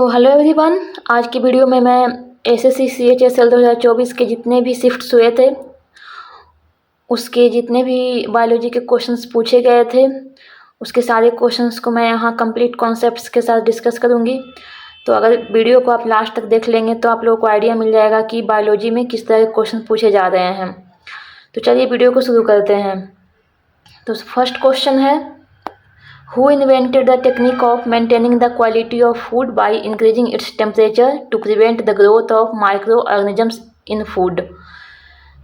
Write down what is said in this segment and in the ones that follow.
Hello everyone, आज की video में मैं एसएससी CHSL 2024 के जितने भी शिफ्ट्स हुए थे उसके जितने भी बायोलॉजी के क्वेश्चंस पूछे गए थे उसके सारे क्वेश्चंस को मैं यहाँ कंप्लीट कॉन्सेप्ट्स के साथ डिस्कस करूँगी। तो अगर वीडियो को आप लास्ट तक देख लेंगे तो आप लोगों को आइडिया मिल जाएगा कि बायोलॉजी में किस तरह के क्वेश्चन पूछे जा रहे हैं। तो चलिए वीडियो को शुरू करते हैं। तो फर्स्ट क्वेश्चन है, Who invented the technique of maintaining the quality of food by increasing its temperature to prevent the growth of microorganisms in food?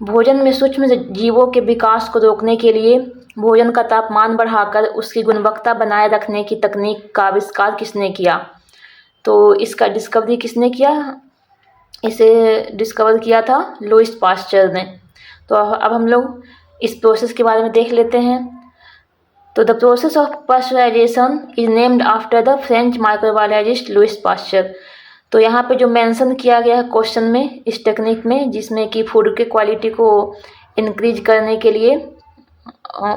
भोजन में सूक्ष्म जीवों के विकास को रोकने के लिए भोजन का तापमान बढ़ाकर उसकी गुणवत्ता बनाए रखने की तकनीक का आविष्कार किसने किया? तो इसका डिस्कवरी किसने किया? इसे डिस्कवर किया था लुईस पास्चर ने। तो अब हम लोग इस प्रोसेस के बारे में देख लेते हैं। तो the process of pasteurisation is named after the French microbiologist Louis Pasteur. तो यहाँ पे जो मेंशन किया गया है क्वेश्चन में इस टेक्निक में, जिसमें कि फूड के क्वालिटी को इंक्रीज करने के लिए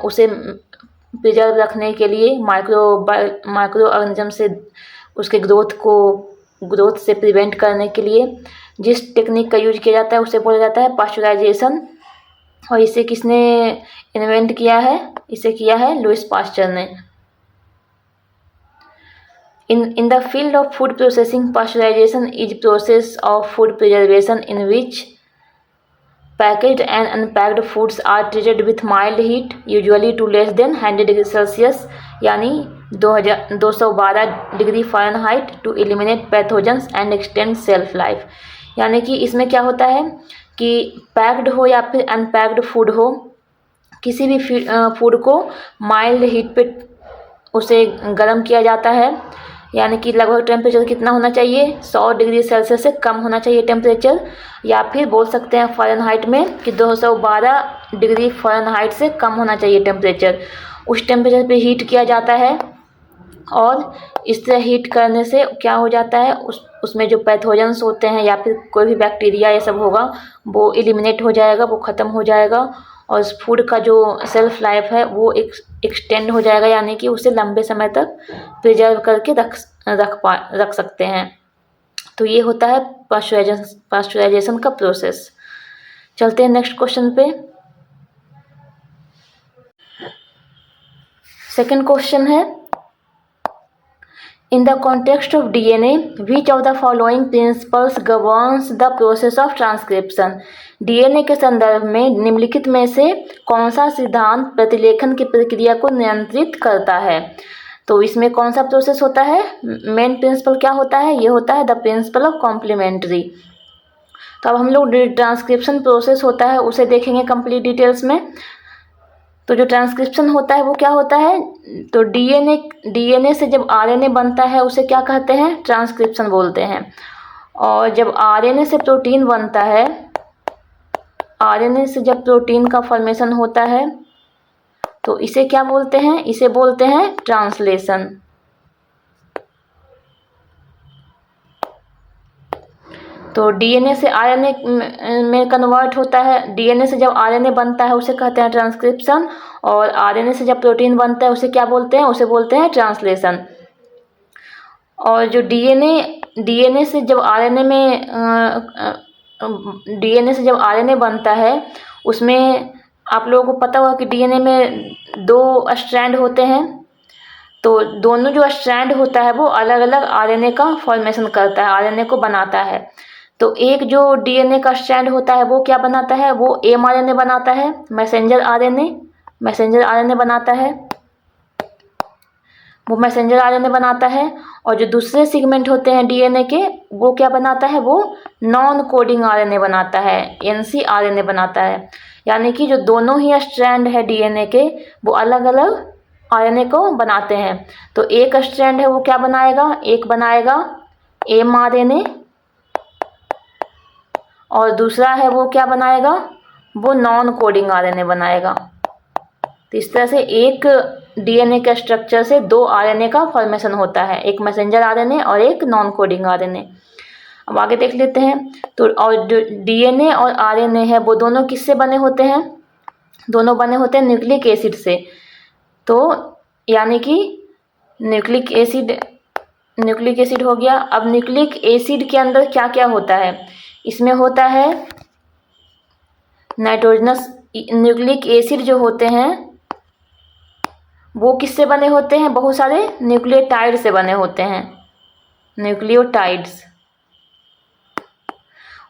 उसे प्रिजर्व रखने के लिए माइक्रो ऑर्गेनिज्म से उसके ग्रोथ से प्रिवेंट करने के लिए जिस टेक्निक का यूज किया जाता है उसे बोला जाता है पास्चराइजेशन। और इसे किसने इन्वेंट किया है? इसे किया है लुईस पास्चर ने। In the field of food processing, pasteurization is process of food preservation in which packaged and unpacked foods are treated with mild heat, usually to less than 100 degree Celsius यानी 212 degree Fahrenheit to eliminate pathogens and extend shelf life। यानी कि इसमें क्या होता है कि packed हो या फिर अनपैक्ड फूड हो, किसी भी फूड को माइल्ड हीट पे उसे गर्म किया जाता है। यानी कि लगभग टेम्परेचर कितना होना चाहिए? 100 डिग्री सेल्सियस से कम होना चाहिए टेम्परेचर, या फिर बोल सकते हैं फ़ारेनहाइट में कि 212 डिग्री फ़ारेनहाइट से कम होना चाहिए टेम्परेचर। उस टेम्परेचर पे हीट किया जाता है और इस तरह हीट करने से क्या हो जाता है, उसमें जो पैथोजेंस होते हैं या फिर कोई भी बैक्टीरिया ये सब होगा वो एलिमिनेट हो जाएगा, वो ख़त्म हो जाएगा और उस फूड का जो सेल्फ लाइफ है वो एक्सटेंड हो जाएगा, यानी कि उसे लंबे समय तक प्रिजर्व करके रख सकते हैं। तो ये होता है पास्चराइजेशन का प्रोसेस। चलते हैं नेक्स्ट क्वेश्चन पे। सेकंड क्वेश्चन है, In the context of DNA, which of the following principles governs the process of transcription? DNA के संदर्भ में निम्नलिखित में से कौन सा सिद्धांत प्रतिलेखन की प्रक्रिया को नियंत्रित करता है? तो इसमें कौन सा प्रोसेस होता है? मेन प्रिंसिपल क्या होता है? ये होता है द प्रिंसिपल ऑफ कॉम्प्लीमेंट्री। तो अब हम लोग ट्रांसक्रिप्शन प्रोसेस होता है उसे देखेंगे कंप्लीट डिटेल्स में। तो जो ट्रांसक्रिप्शन होता है वो क्या होता है? तो डीएनए से जब आरएनए बनता है उसे क्या कहते हैं? ट्रांसक्रिप्शन बोलते हैं। और जब आरएनए से प्रोटीन बनता है, आरएनए से जब प्रोटीन का फॉर्मेशन होता है तो इसे क्या बोलते हैं? इसे बोलते हैं ट्रांसलेशन। तो डीएनए से आरएनए में कन्वर्ट होता है, डीएनए से जब आरएनए बनता है उसे कहते हैं ट्रांसक्रिप्शन, और आरएनए से जब प्रोटीन बनता है उसे क्या बोलते हैं? उसे बोलते हैं ट्रांसलेशन। और जो डीएनए से जब आरएनए बनता है उसमें आप लोगों को पता होगा कि डीएनए में 2 स्ट्रैंड होते हैं। तो दोनों जो स्ट्रैंड होता है वो अलग अलग आरएनए का फॉर्मेशन करता है, आरएनए को बनाता है। तो एक जो डीएनए का स्ट्रैंड होता है वो क्या बनाता है? वो एमआरएनए बनाता है, मैसेंजर आरएनए बनाता है, वो मैसेंजर आरएनए बनाता है। और जो दूसरे सेगमेंट होते हैं डीएनए के वो क्या बनाता है? वो नॉन कोडिंग आरएनए बनाता है, एनसी आरएनए बनाता है। यानी कि जो दोनों ही स्ट्रैंड है डीएनए के वो अलग अलग आरएनए को बनाते हैं। तो एक स्ट्रैंड है वो क्या बनाएगा? एक बनाएगा एमआरएनए, और दूसरा है वो क्या बनाएगा? वो नॉन कोडिंग आरएनए बनाएगा। तो इस तरह से एक डीएनए के स्ट्रक्चर से 2 आरएनए का फॉर्मेशन होता है, एक मैसेंजर आरएनए और एक नॉन कोडिंग आरएनए। अब आगे देख लेते हैं। तो और जो डीएनए और आरएनए है वो दोनों किससे बने होते हैं? दोनों बने होते हैं न्यूक्लिक एसिड से। तो यानी कि न्यूक्लिक एसिड न्यूक्लिक एसिड हो गया। अब न्यूक्लिक एसिड के अंदर क्या क्या होता है, इसमें होता है नाइट्रोजनस। न्यूक्लिक एसिड जो होते हैं वो किससे बने होते हैं, बहुत सारे न्यूक्लियोटाइड से बने होते हैं, न्यूक्लियोटाइड्स।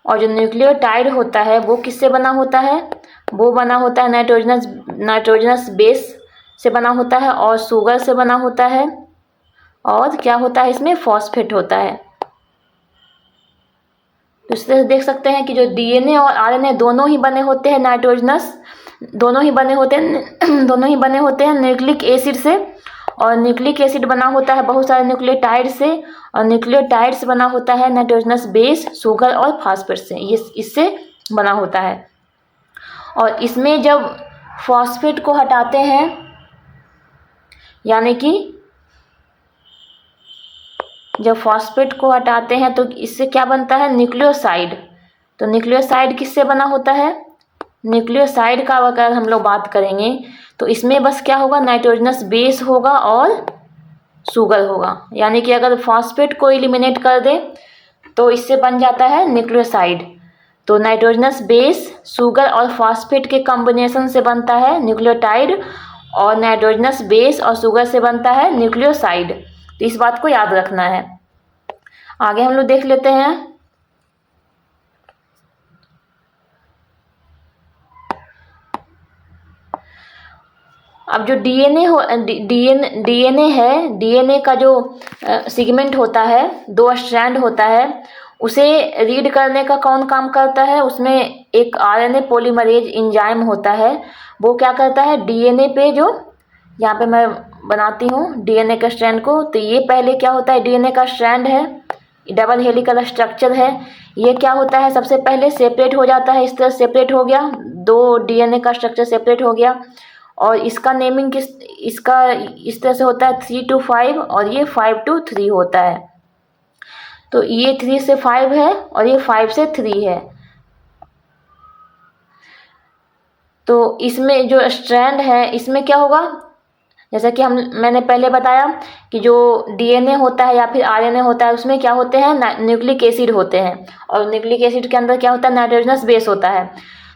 और जो न्यूक्लियोटाइड होता है वो किससे बना होता है, वो बना होता है नाइट्रोजनस बेस से बना होता है और शुगर से बना होता है, और क्या होता है इसमें फॉस्फेट होता है। तो इस तरह से देख सकते हैं कि जो डीएनए और आरएनए दोनों ही बने होते हैं नाइट्रोजनस, दोनों ही बने होते हैं न्यूक्लिक एसिड से, और न्यूक्लिक एसिड बना होता है बहुत सारे न्यूक्लियोटाइड से, और न्यूक्लियोटाइड से बना होता है नाइट्रोजनस बेस, शुगर और फास्फेट से, ये इससे बना होता है। और इसमें जब फॉस्फेट को हटाते हैं, यानी कि जब फॉस्फेट को हटाते हैं तो इससे क्या बनता है, न्यूक्लियोसाइड। तो न्यूक्लियोसाइड किससे बना होता है, न्यूक्लियोसाइड का अगर हम लोग बात करेंगे तो इसमें बस क्या होगा, नाइट्रोजनस बेस होगा और शुगर होगा। यानी कि अगर फॉस्फेट को एलिमिनेट कर दे तो इससे बन जाता है न्यूक्लियोसाइड। तो नाइट्रोजनस बेस, शुगर और फॉस्फेट के कॉम्बिनेशन से बनता है न्यूक्लियोटाइड, और नाइट्रोजनस बेस और शुगर से बनता है न्यूक्लियोसाइड। तो इस बात को याद रखना है। आगे हम लोग देख लेते हैं। अब जो डीएनए है, डीएनए का जो सेगमेंट होता है, 2 स्ट्रैंड होता है, उसे रीड करने का कौन काम करता है, उसमें एक आरएनए पॉलीमरेज एंजाइम होता है। वो क्या करता है, डीएनए पे जो यहाँ पे मैं बनाती हूँ डीएनए के स्ट्रैंड को, तो ये पहले क्या होता है, डीएनए का स्ट्रैंड है, डबल हेलिकल स्ट्रक्चर है। ये क्या होता है, सबसे पहले सेपरेट हो जाता है, इस तरह सेपरेट हो गया, 2 डीएनए का स्ट्रक्चर सेपरेट हो गया। और इसका नेमिंग इसका इस तरह से होता है 3 to 5, और ये 5 to 3 होता है। तो ये 3 से 5 है और ये 5 से 3 है। तो इसमें जो स्ट्रैंड है इसमें क्या होगा, जैसा कि मैंने पहले बताया कि जो डीएनए होता है या फिर आरएनए होता है उसमें क्या होते हैं, न्यूक्लिक एसिड होते हैं, और न्यूक्लिक एसिड के अंदर क्या होता है, नाइट्रोजनस बेस होता है।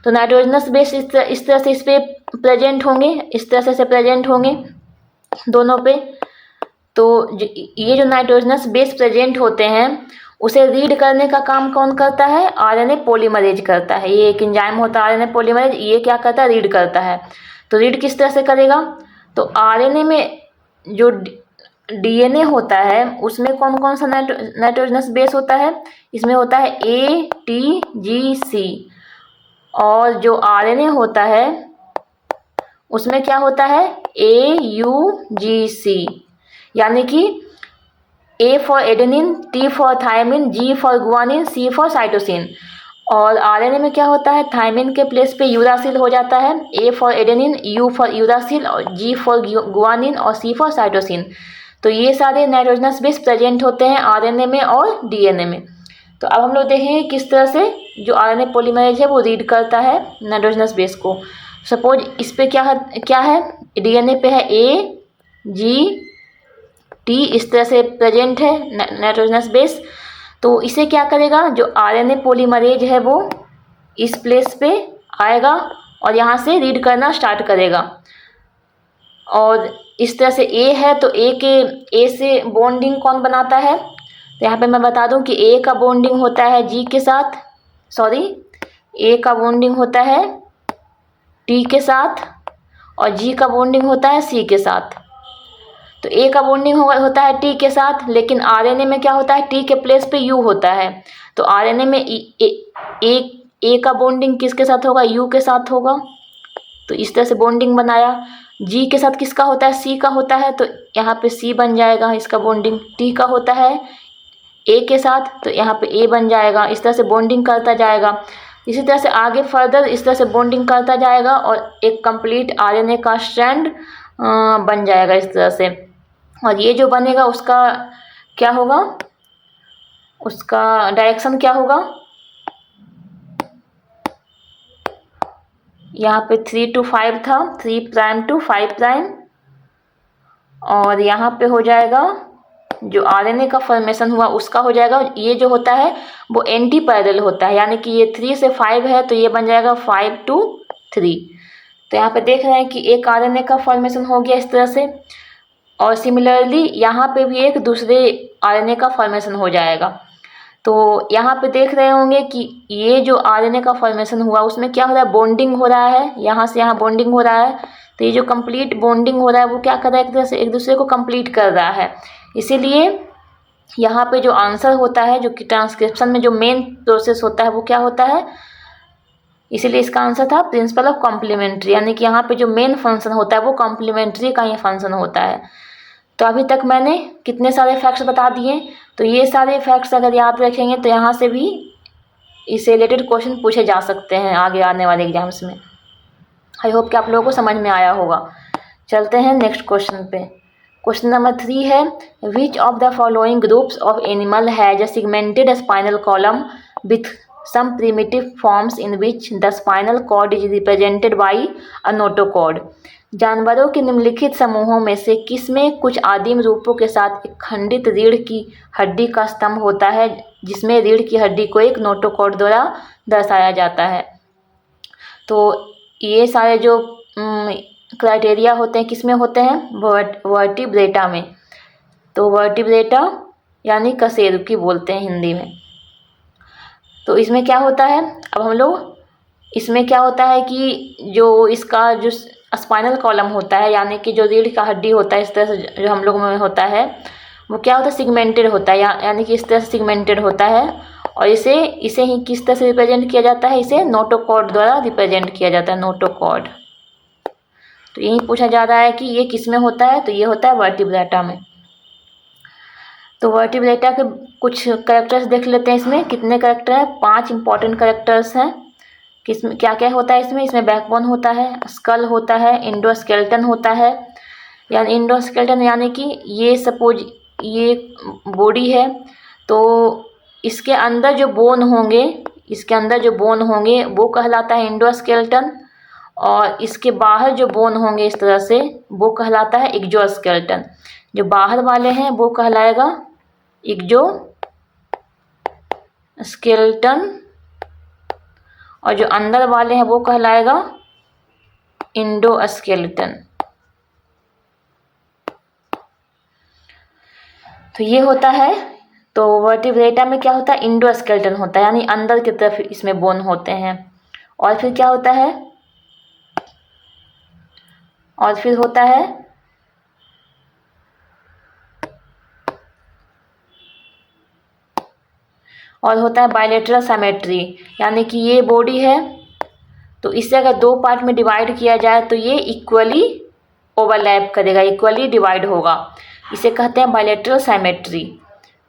तो नाइट्रोजनस बेस इस तरह से इस पे प्रेजेंट होंगे, इस तरह से प्रेजेंट होंगे दोनों पे। तो ये जो नाइट्रोजनस बेस प्रेजेंट होते हैं उसे रीड करने का काम कौन करता है, आरएनए पॉलीमरेज करता है। ये एक एंजाइम होता है आरएनए पॉलीमरेज, ये क्या करता है, रीड करता है। तो रीड किस तरह से करेगा, तो आरएनए में जो डीएनए होता है उसमें कौन कौन सा नाइट्रोजनस बेस होता है, इसमें होता है ATGC। और जो आरएनए होता है उसमें क्या होता है, AUGC। यानी कि A for adenine, T for thymine, G for guanine, C for cytosine. और आरएनए में क्या होता है, थायमिन के प्लेस पे यूरासिल हो जाता है, A for adenine, U for uracil, और G फॉर गुआनिन, और C फॉर साइटोसिन। तो ये सारे नाइट्रोजनस बेस प्रेजेंट होते हैं आरएनए में और डीएनए में। तो अब हम लोग देखेंगे किस तरह से जो आरएनए पॉलीमरेज है वो रीड करता है नाइट्रोजनस बेस को। सपोज इस पे क्या है, डीएनए पे है AGT, इस तरह से प्रेजेंट है नाइट्रोजनस बेस। तो इसे क्या करेगा, जो आरएनए पॉलीमरेज है वो इस प्लेस पे आएगा और यहाँ से रीड करना स्टार्ट करेगा। और इस तरह से A है तो A से बॉन्डिंग कौन बनाता है, तो यहाँ पे मैं बता दूं कि A का बॉन्डिंग होता है G के साथ, A का बॉन्डिंग होता है T के साथ, और G का बॉन्डिंग होता है C के साथ। तो A का बॉन्डिंग होता है T के साथ, लेकिन आरएनए में क्या होता है, T के प्लेस पे U होता है। तो आरएनए में A का बॉन्डिंग किसके साथ होगा, U के साथ होगा। तो इस तरह से बॉन्डिंग बनाया। G के साथ किसका होता है, C का होता है, तो यहाँ पे C बन जाएगा इसका बॉन्डिंग। T का होता है A के साथ, तो यहाँ पे A बन जाएगा। इस तरह से बॉन्डिंग करता जाएगा। इसी तरह से आगे फर्दर इस तरह से बॉन्डिंग करता जाएगा और एक कंप्लीट आरएनए का स्ट्रैंड बन जाएगा इस तरह से। और ये जो बनेगा उसका क्या होगा, उसका डायरेक्शन क्या होगा, यहाँ पे 3 to 5 था, 3' to 5', और यहाँ पे हो जाएगा जो आरएनए का फॉर्मेशन हुआ उसका हो जाएगा। ये जो होता है वो एंटी पैरेलल होता है, यानी कि ये 3 से 5 है तो ये बन जाएगा 5 to 3। तो यहाँ पे देख रहे हैं कि एक आरएनए का फॉर्मेशन हो गया इस तरह से, और सिमिलरली यहाँ पे भी एक दूसरे आरएनए का फॉर्मेशन हो जाएगा। तो यहाँ पे देख रहे होंगे कि ये जो आरएनए का फॉर्मेशन हुआ उसमें क्या हो रहा है, बॉन्डिंग हो रहा है, यहाँ से यहाँ बॉन्डिंग हो रहा है। तो ये जो कंप्लीट बॉन्डिंग हो रहा है वो क्या कर रहा है, एक तरह से एक दूसरे को कंप्लीट कर रहा है। इसीलिए यहाँ पे जो आंसर होता है, जो कि ट्रांसक्रिप्शन में जो मेन प्रोसेस होता है वो क्या होता है, इसीलिए इसका आंसर था प्रिंसिपल ऑफ कॉम्प्लीमेंट्री, यानी कि यहाँ पे जो मेन फंक्शन होता है वो कॉम्प्लीमेंट्री का ही फंक्शन होता है। तो अभी तक मैंने कितने सारे फैक्ट्स बता दिए। तो ये सारे फैक्ट्स अगर याद रखेंगे तो यहाँ से भी इससे रिलेटेड क्वेश्चन पूछे जा सकते हैं आगे आने वाले एग्जाम्स में। आई होप कि आप लोगों को समझ में आया होगा। चलते हैं नेक्स्ट क्वेश्चन पे। क्वेश्चन नंबर 3 है, विच of the following groups of animal has a segmented spinal column with some primitive forms in which the spinal cord is represented by a notochord। जानवरों के निम्नलिखित समूहों में से किसमें कुछ आदिम रूपों के साथ एक खंडित रीढ़ की हड्डी का स्तंभ होता है, जिसमें रीढ़ की हड्डी को एक नोटोकॉर्ड द्वारा दर्शाया जाता है। तो ये सारे जो क्राइटेरिया होते हैं किसमें होते हैं, वर्टिब्रेटा में। तो वर्टिब्रेटा यानी कशेरुकी बोलते हैं हिंदी में। तो इसमें क्या होता है, अब हम लोग इसमें क्या होता है कि जो इसका जो स्पाइनल कॉलम होता है, यानी कि जो रीढ़ का हड्डी होता है, इस तरह से जो हम लोग में होता है वो क्या होता है, सिगमेंटेड होता है, यानी कि इस तरह से सिगमेंटेड होता है। और इसे ही किस तरह से रिप्रेजेंट किया जाता है, इसे नोटोकॉर्ड द्वारा रिप्रेजेंट किया जाता है, नोटोकॉर्ड। तो यही पूछा जा रहा है कि ये किस में होता है, तो ये होता है वर्टिब्रेटा में। तो वर्टिब्रेटा के कुछ कैरेक्टर्स देख लेते हैं। इसमें कितने कैरेक्टर हैं, 5 इंपॉर्टेंट कैरेक्टर्स हैं। किसमें क्या क्या होता है, इसमें बैकबोन होता है, स्कल होता है, इंडोस्केलेटन होता है। यानी इंडोस्केलेटन यानी कि ये सपोज ये बॉडी है, तो इसके अंदर जो बोन होंगे वो कहलाता है इंडोस्केलेटन, और इसके बाहर जो बोन होंगे इस तरह से वो कहलाता है एक्सोस्केलेटन। जो बाहर वाले हैं वो कहलाएगा एक्सोस्केलेटन, और जो अंदर वाले हैं वो कहलाएगा इंडोस्केलेटन। तो ये होता है। तो वर्टिब्रेटा में क्या होता है, इंडोस्केलेटन होता है, यानी अंदर की तरफ इसमें बोन होते हैं। और फिर क्या होता है, और फिर होता है बायलेटरल सिमेट्री, यानी कि ये बॉडी है तो इसे अगर 2 पार्ट में डिवाइड किया जाए तो ये इक्वली ओवरलैप करेगा, इक्वली डिवाइड होगा, इसे कहते हैं बायलेटरल सिमेट्री।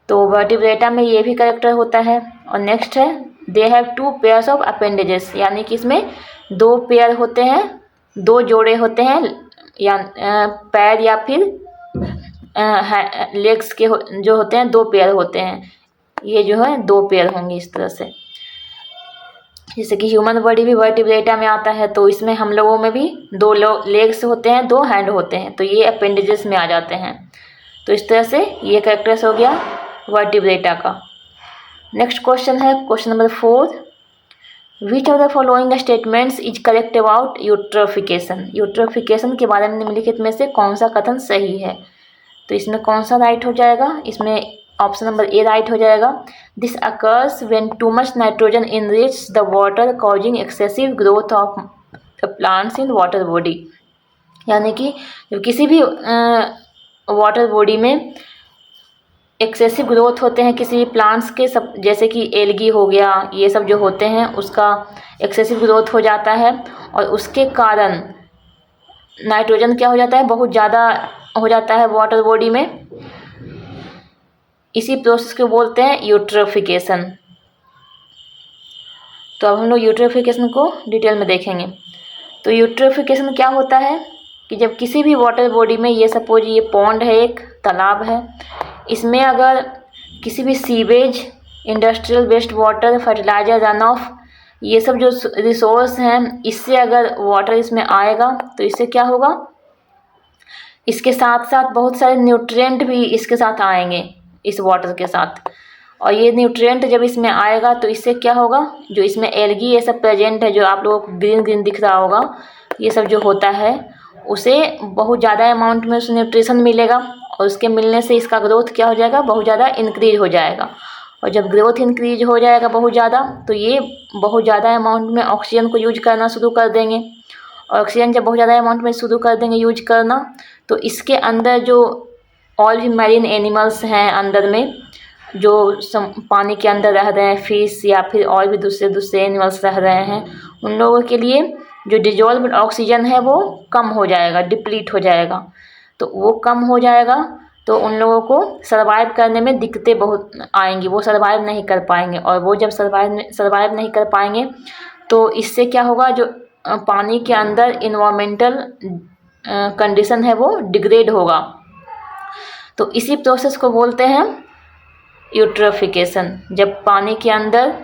तो वर्टिब्रेटा में ये भी कैरेक्टर होता है। और नेक्स्ट है, they have 2 pairs of appendages, यानी कि इसमें 2 पेयर होते हैं, 2 जोड़े होते हैं, या पैर या फिर लेग्स के जो होते हैं 2 पेयर होते हैं। ये जो है 2 पेयर होंगे इस तरह से। जैसे कि ह्यूमन बॉडी भी वर्टिब्रेटा में आता है, तो इसमें हम लोगों में भी 2 लेग्स होते हैं, 2 हैंड होते हैं, तो ये अपेंडेजेस में आ जाते हैं। तो इस तरह से ये कैरेक्टर्स हो गया वर्टिब्रेटा का। नेक्स्ट क्वेश्चन है question number 4, which of the following statements is correct about eutrophication. Eutrophication के बारे में निम्नलिखित में से कौन सा कथन सही है। तो इसमें कौन सा राइट हो जाएगा, इसमें ऑप्शन नंबर ए राइट हो जाएगा। This occurs when too much nitrogen enrich the water causing excessive growth of the plants in water body, यानी कि जब किसी भी वाटर बॉडी में एक्सेसिव ग्रोथ होते हैं किसी भी प्लांट्स के, सब जैसे कि एल्गी हो गया, ये सब जो होते हैं उसका एक्सेसिव ग्रोथ हो जाता है, और उसके कारण नाइट्रोजन क्या हो जाता है, बहुत ज़्यादा हो जाता है वाटर बॉडी में। इसी प्रोसेस को बोलते हैं यूट्रोफिकेशन। तो अब हम लोग यूट्रोफिकेशन को डिटेल में देखेंगे। तो यूट्रोफिकेशन क्या होता है कि जब किसी भी वाटर बॉडी में, ये सपोज ये पॉन्ड है, एक तालाब है, इसमें अगर किसी भी sewage, industrial waste water, fertiliser, run off, ये सब जो रिसोर्स हैं, इससे अगर वाटर इसमें आएगा तो इससे क्या होगा इसके साथ साथ बहुत सारे न्यूट्रिएंट भी इसके साथ आएंगे इस वाटर के साथ। और ये न्यूट्रिएंट जब इसमें आएगा तो इससे क्या होगा, जो इसमें एल्गी ये सब प्रेजेंट है, जो आप लोगों को ग्रीन ग्रीन दिख रहा होगा, ये सब जो होता है उसे बहुत ज़्यादा अमाउंट में उसे न्यूट्रिशन मिलेगा। और उसके मिलने से इसका ग्रोथ क्या हो जाएगा, बहुत ज़्यादा इंक्रीज हो जाएगा। और जब ग्रोथ इंक्रीज हो जाएगा बहुत ज़्यादा, तो ये बहुत ज़्यादा अमाउंट में ऑक्सीजन को यूज करना शुरू कर देंगे। ऑक्सीजन जब बहुत ज़्यादा अमाउंट में शुरू कर देंगे यूज करना, तो इसके अंदर जो और भी मैरीन एनिमल्स हैं अंदर में, जो पानी के अंदर रह रहे हैं, फिश या फिर और भी दूसरे एनिमल्स रह रहे हैं, उन लोगों के लिए जो डिजॉल्व्ड ऑक्सीजन है वो कम हो जाएगा, डिप्लीट हो जाएगा। तो वो कम हो जाएगा तो उन लोगों को सर्वाइव करने में दिक्कतें बहुत आएंगी, वो सर्वाइव नहीं कर पाएंगे। और वो जब सर्वाइव नहीं कर पाएंगे तो इससे क्या होगा, जो पानी के अंदर इन्वायरमेंटल कंडीशन है वो डिग्रेड होगा। तो इसी प्रोसेस को बोलते हैं यूट्रोफिकेशन। जब पानी के अंदर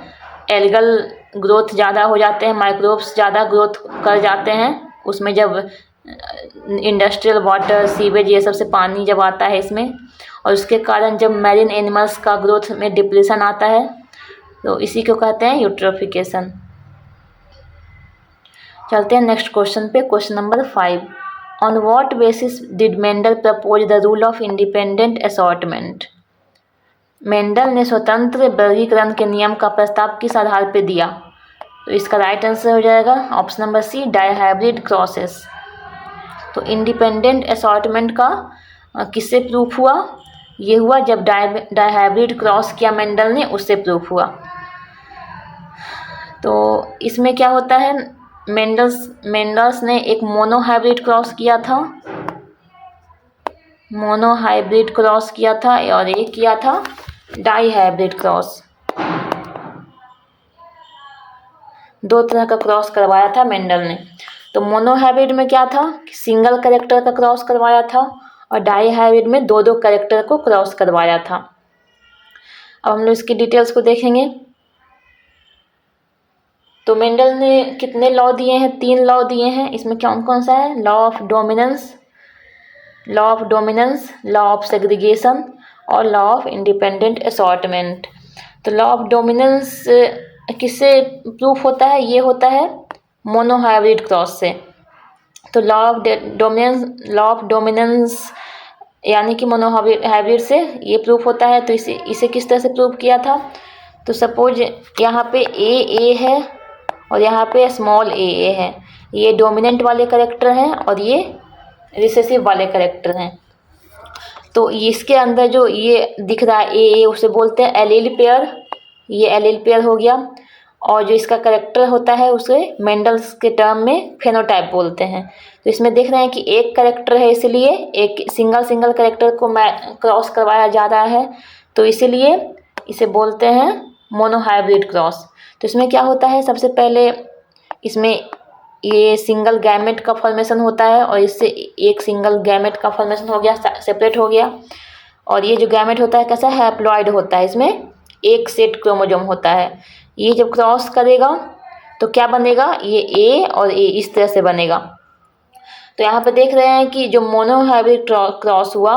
एल्गल ग्रोथ ज़्यादा हो जाते हैं, माइक्रोब्स ज़्यादा ग्रोथ कर जाते हैं, उसमें जब इंडस्ट्रियल वाटर, सीवेज ये सब से पानी जब आता है इसमें, और उसके कारण जब मैरीन एनिमल्स का ग्रोथ में डिप्रेशन आता है, तो इसी को कहते हैं यूट्रोफिकेशन। चलते हैं नेक्स्ट क्वेश्चन पे, question number 5। On what basis did Mendel propose the rule of independent assortment? Mendel ने स्वतंत्र वर्गीकरण के नियम का प्रस्ताव किस आधार पर दिया? तो इसका राइट आंसर हो जाएगा option number C, dihybrid crosses. तो इंडिपेंडेंट असॉर्टमेंट का किससे प्रूफ हुआ? ये हुआ जब डायहाइब्रिड क्रॉस किया मेंडल ने, उससे प्रूफ हुआ। तो इसमें क्या होता है, मेंडल्स ने एक मोनोहाइब्रिड क्रॉस किया था, और एक किया था डाईहाइब्रिड क्रॉस। दो तरह का क्रॉस करवाया था मेंडल ने। तो मोनोहाइब्रिड में क्या था, सिंगल कैरेक्टर का क्रॉस करवाया था, और डाईहाइब्रिड में दो कैरेक्टर को क्रॉस करवाया था। अब हम लोग इसकी डिटेल्स को देखेंगे। तो मेंडल ने कितने लॉ दिए हैं? 3 लॉ दिए हैं। इसमें कौन कौन सा है? Law of dominance, law of segregation और लॉ ऑफ इंडिपेंडेंट असॉर्टमेंट। तो लॉ ऑफ डोमिनेंस किससे प्रूफ होता है? ये होता है मोनोहाइब्रिड क्रॉस से। तो लॉ ऑफ डोमिनेंस यानी कि मोनोहाइब्रिड से ये प्रूफ होता है। तो इसे किस तरह से प्रूफ किया था? तो सपोज यहाँ पे ए है और यहाँ पे स्मॉल ए है, ये डोमिनेंट वाले कैरेक्टर हैं और ये रिसेसिव वाले कैरेक्टर हैं। तो इसके अंदर जो ये दिख रहा है ए, उसे बोलते हैं एलील पेयर, ये एलील पेयर हो गया। और जो इसका कैरेक्टर होता है उसे मेंडल्स के टर्म में फेनोटाइप बोलते हैं। तो इसमें देख रहे हैं कि एक कैरेक्टर है, इसलिए एक सिंगल कैरेक्टर को क्रॉस करवाया जा रहा है, तो इसीलिए इसे बोलते हैं मोनोहाइब्रिड क्रॉस। तो इसमें क्या होता है, सबसे पहले इसमें ये सिंगल गैमेट का फॉर्मेशन होता है, और इससे एक सिंगल गैमेट का फॉर्मेशन हो गया, सेपरेट हो गया। और ये जो गैमेट होता है कैसा हैप्लॉइड होता है, इसमें एक सेट क्रोमोसोम होता है। ये जब क्रॉस करेगा तो क्या बनेगा, ये ए और ए इस तरह से बनेगा। तो यहाँ पे देख रहे हैं कि जो मोनोहाइब्रिड क्रॉस हुआ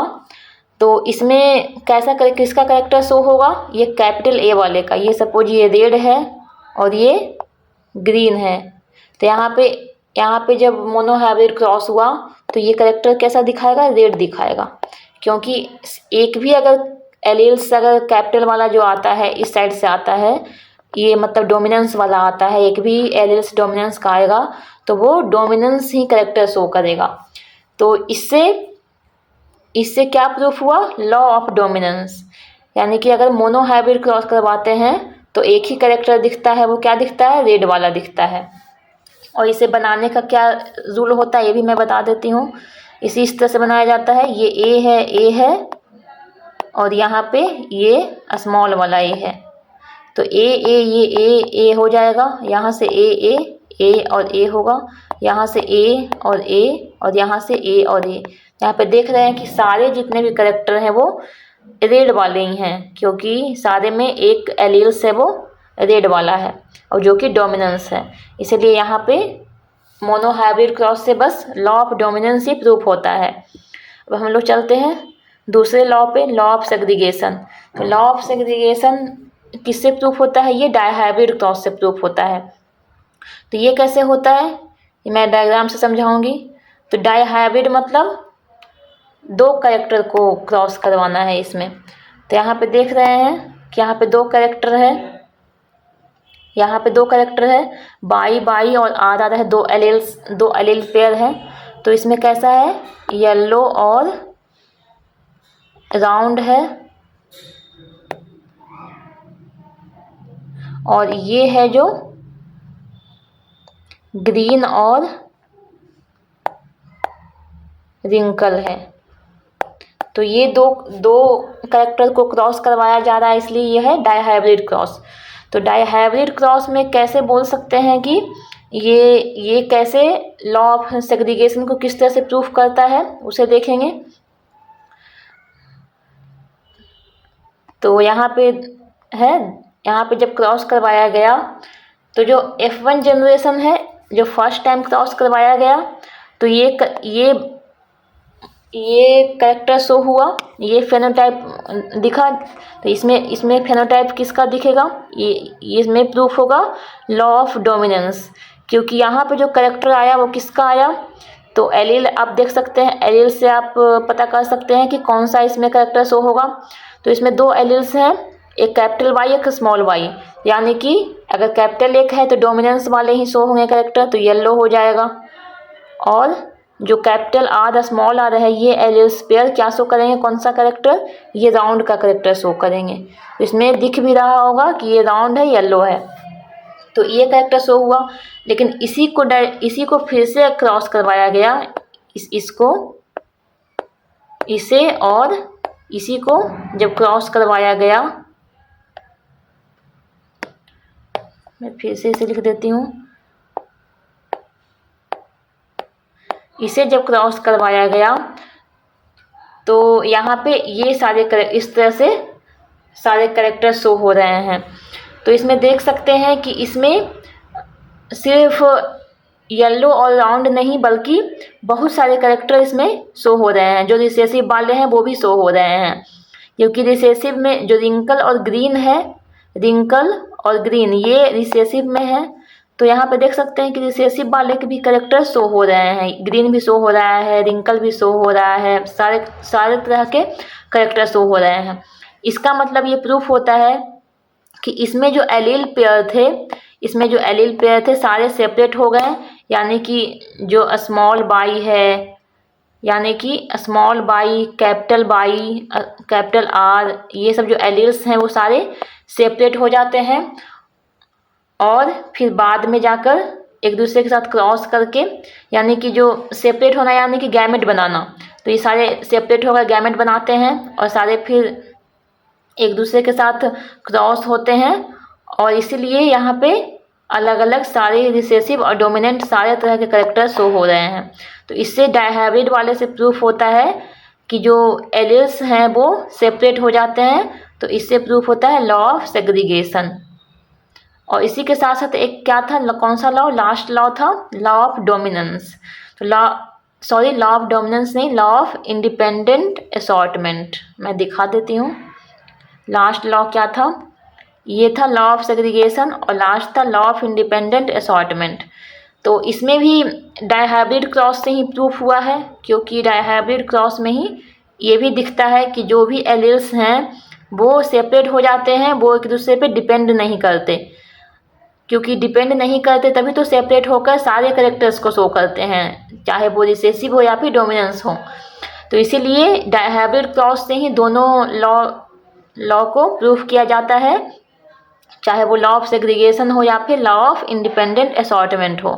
तो इसमें किसका कैरेक्टर शो होगा, ये कैपिटल ए वाले का। ये सपोज ये रेड है और ये ग्रीन है। तो यहाँ पे जब मोनोहाइब्रिड क्रॉस हुआ तो ये कैरेक्टर कैसा दिखाएगा, रेड दिखाएगा। क्योंकि एक भी अगर एलील्स अगर कैपिटल वाला जो आता है इस साइड से आता है, ये मतलब डोमिनेंस वाला आता है, एक भी एलील्स डोमिनेंस का आएगा तो वो डोमिनेंस ही कैरेक्टर शो करेगा। तो इससे क्या प्रूफ हुआ, लॉ ऑफ डोमिनेंस। यानी कि अगर मोनोहाइब्रिड क्रॉस करवाते हैं तो एक ही कैरेक्टर दिखता है, वो क्या दिखता है, रेड वाला दिखता है। और इसे बनाने का क्या रूल होता है ये भी मैं बता देती हूँ। इस तरह से बनाया जाता है, ये ए है और यहाँ पे ये स्मॉल वाला ए है। तो ये ए हो जाएगा, यहाँ से ए और ए होगा, यहाँ से ए और यहाँ से ए और ए। यहाँ पे देख रहे हैं कि सारे जितने भी कैरेक्टर हैं वो रेड वाले ही हैं, क्योंकि सारे में एक एलील्स है वो रेड वाला है और जो कि डोमिनेंस है। इसलिए यहाँ पे मोनोहाइब्रिड क्रॉस से बस law of dominance he proof होता है। अब हम लोग चलते हैं दूसरे लॉ पे, लॉ ऑफ सेग्रीगेशन। तो लॉ ऑफ सेग्रीगेशन किससे प्रूफ होता है? ये डायहाइब्रिड क्रॉस से प्रूफ होता है। तो ये कैसे होता है, ये मैं डायग्राम से समझाऊंगी। तो डायहाइब्रिड मतलब दो कैरेक्टर को क्रॉस करवाना है इसमें। तो यहाँ पे देख रहे हैं कि यहाँ पे दो कैरेक्टर है, यहाँ पे दो कैरेक्टर है, बाई बाई और आ रहा है, दो एलील पेयर है। तो इसमें कैसा है, येलो और राउंड है, और ये है जो ग्रीन और रिंकल है। तो ये दो कैरेक्टर को क्रॉस करवाया जा रहा है, इसलिए ये है डायहाइब्रिड क्रॉस। तो डायहाइब्रिड क्रॉस में कैसे बोल सकते हैं कि ये कैसे लॉ ऑफ सेग्रीगेशन को किस तरह से प्रूफ करता है, उसे देखेंगे। तो यहाँ पे है, यहाँ पे जब क्रॉस करवाया गया तो जो F1 जनरेशन है, जो फर्स्ट टाइम क्रॉस करवाया गया, तो ये कैरेक्टर शो हुआ, ये फेनोटाइप दिखा। तो इसमें फेनोटाइप किसका दिखेगा, ये इसमें प्रूफ होगा लॉ ऑफ डोमिनेंस, क्योंकि यहाँ पे जो कैरेक्टर आया वो किसका आया। तो एलील आप देख सकते हैं, एलील से आप पता कर सकते हैं कि कौन सा इसमें कैरेक्टर शो होगा। तो इसमें दो एलील्स हैं, एक कैपिटल वाई एक स्मॉल वाई, यानी कि अगर कैपिटल एक है तो डोमिनेंस वाले ही शो होंगे कैरेक्टर, तो येलो हो जाएगा। और जो कैपिटल आर स्मॉल आर है, ये एलील्स पेयर क्या शो करेंगे, कौन सा कैरेक्टर, ये राउंड का कैरेक्टर शो करेंगे। तो इसमें दिख भी रहा होगा कि ये राउंड है, येलो है, तो ये कैरेक्टर शो हुआ। लेकिन इसी को फिर से क्रॉस करवाया गया, इसे और इसी को जब क्रॉस करवाया गया, मैं फिर से इसे लिख देती हूँ, इसे जब क्रॉस करवाया गया तो यहाँ पे ये सारे इस तरह से सारे कैरेक्टर शो हो रहे हैं। तो इसमें देख सकते हैं कि इसमें सिर्फ येलो और राउंड नहीं, बल्कि बहुत सारे कैरेक्टर इसमें शो हो रहे हैं। जो रिसेसिव वाले हैं वो भी शो हो रहे हैं, क्योंकि रिसेसिव में जो रिंकल और ग्रीन है, रिंकल और ग्रीन ये रिसेसिव में है। तो यहाँ पे देख सकते हैं कि रिसेसिव वाले के भी कैरेक्टर शो हो रहे हैं, ग्रीन भी शो हो रहा है, रिंकल भी शो हो रहा है, सारे तरह के कैरेक्टर शो हो रहे हैं। इसका मतलब ये प्रूफ होता है कि इसमें जो एलील पेयर थे सारे सेपरेट हो गए, यानी कि जो स्मॉल बाई है, यानी कि स्मॉल बाई, कैपिटल आर, ये सब जो एलील्स हैं वो सारे सेपरेट हो जाते हैं, और फिर बाद में जाकर एक दूसरे के साथ क्रॉस करके, यानी कि जो सेपरेट होना यानी कि गैमेट बनाना, तो ये सारे सेपरेट होकर गैमेट बनाते हैं और सारे फिर एक दूसरे के साथ क्रॉस होते हैं। और इसीलिए यहाँ पे अलग अलग सारे रिसेसिव और डोमिनेंट सारे तरह के कैरेक्टर शो हो रहे हैं। तो इससे डायहाइब्रिड वाले से प्रूफ होता है कि जो एलील्स हैं वो सेपरेट हो जाते हैं। तो इससे प्रूफ होता है लॉ ऑफ सेग्रीगेशन। और इसी के साथ साथ एक क्या था, कौन सा लॉ, लास्ट लॉ था, लॉ ऑफ डोमिनेंस। तो लॉ ऑफ डोमिनेंस नहीं, लॉ ऑफ इंडिपेंडेंट असॉर्टमेंट। मैं दिखा देती हूँ। लास्ट लॉ क्या था, ये था लॉ ऑफ सेग्रीगेशन, और लास्ट था लॉ ऑफ इंडिपेंडेंट असॉर्टमेंट। तो इसमें भी डायहाइब्रिड क्रॉस से ही प्रूफ हुआ है, क्योंकि डायहाइब्रिड क्रॉस में ही ये भी दिखता है कि जो भी एलील्स हैं वो सेपरेट हो जाते हैं, वो एक दूसरे पे डिपेंड नहीं करते, क्योंकि डिपेंड नहीं करते तभी तो सेपरेट होकर सारे कैरेक्टर्स को शो करते हैं, चाहे वो रिसेसिव हो या फिर डोमिनेंस हो। तो इसीलिए डायहाइब्रिड क्रॉस से ही दोनों लॉ को प्रूफ किया जाता है, चाहे वो लॉ ऑफ सेग्रीगेशन हो या फिर लॉ ऑफ इंडिपेंडेंट असॉर्टमेंट हो।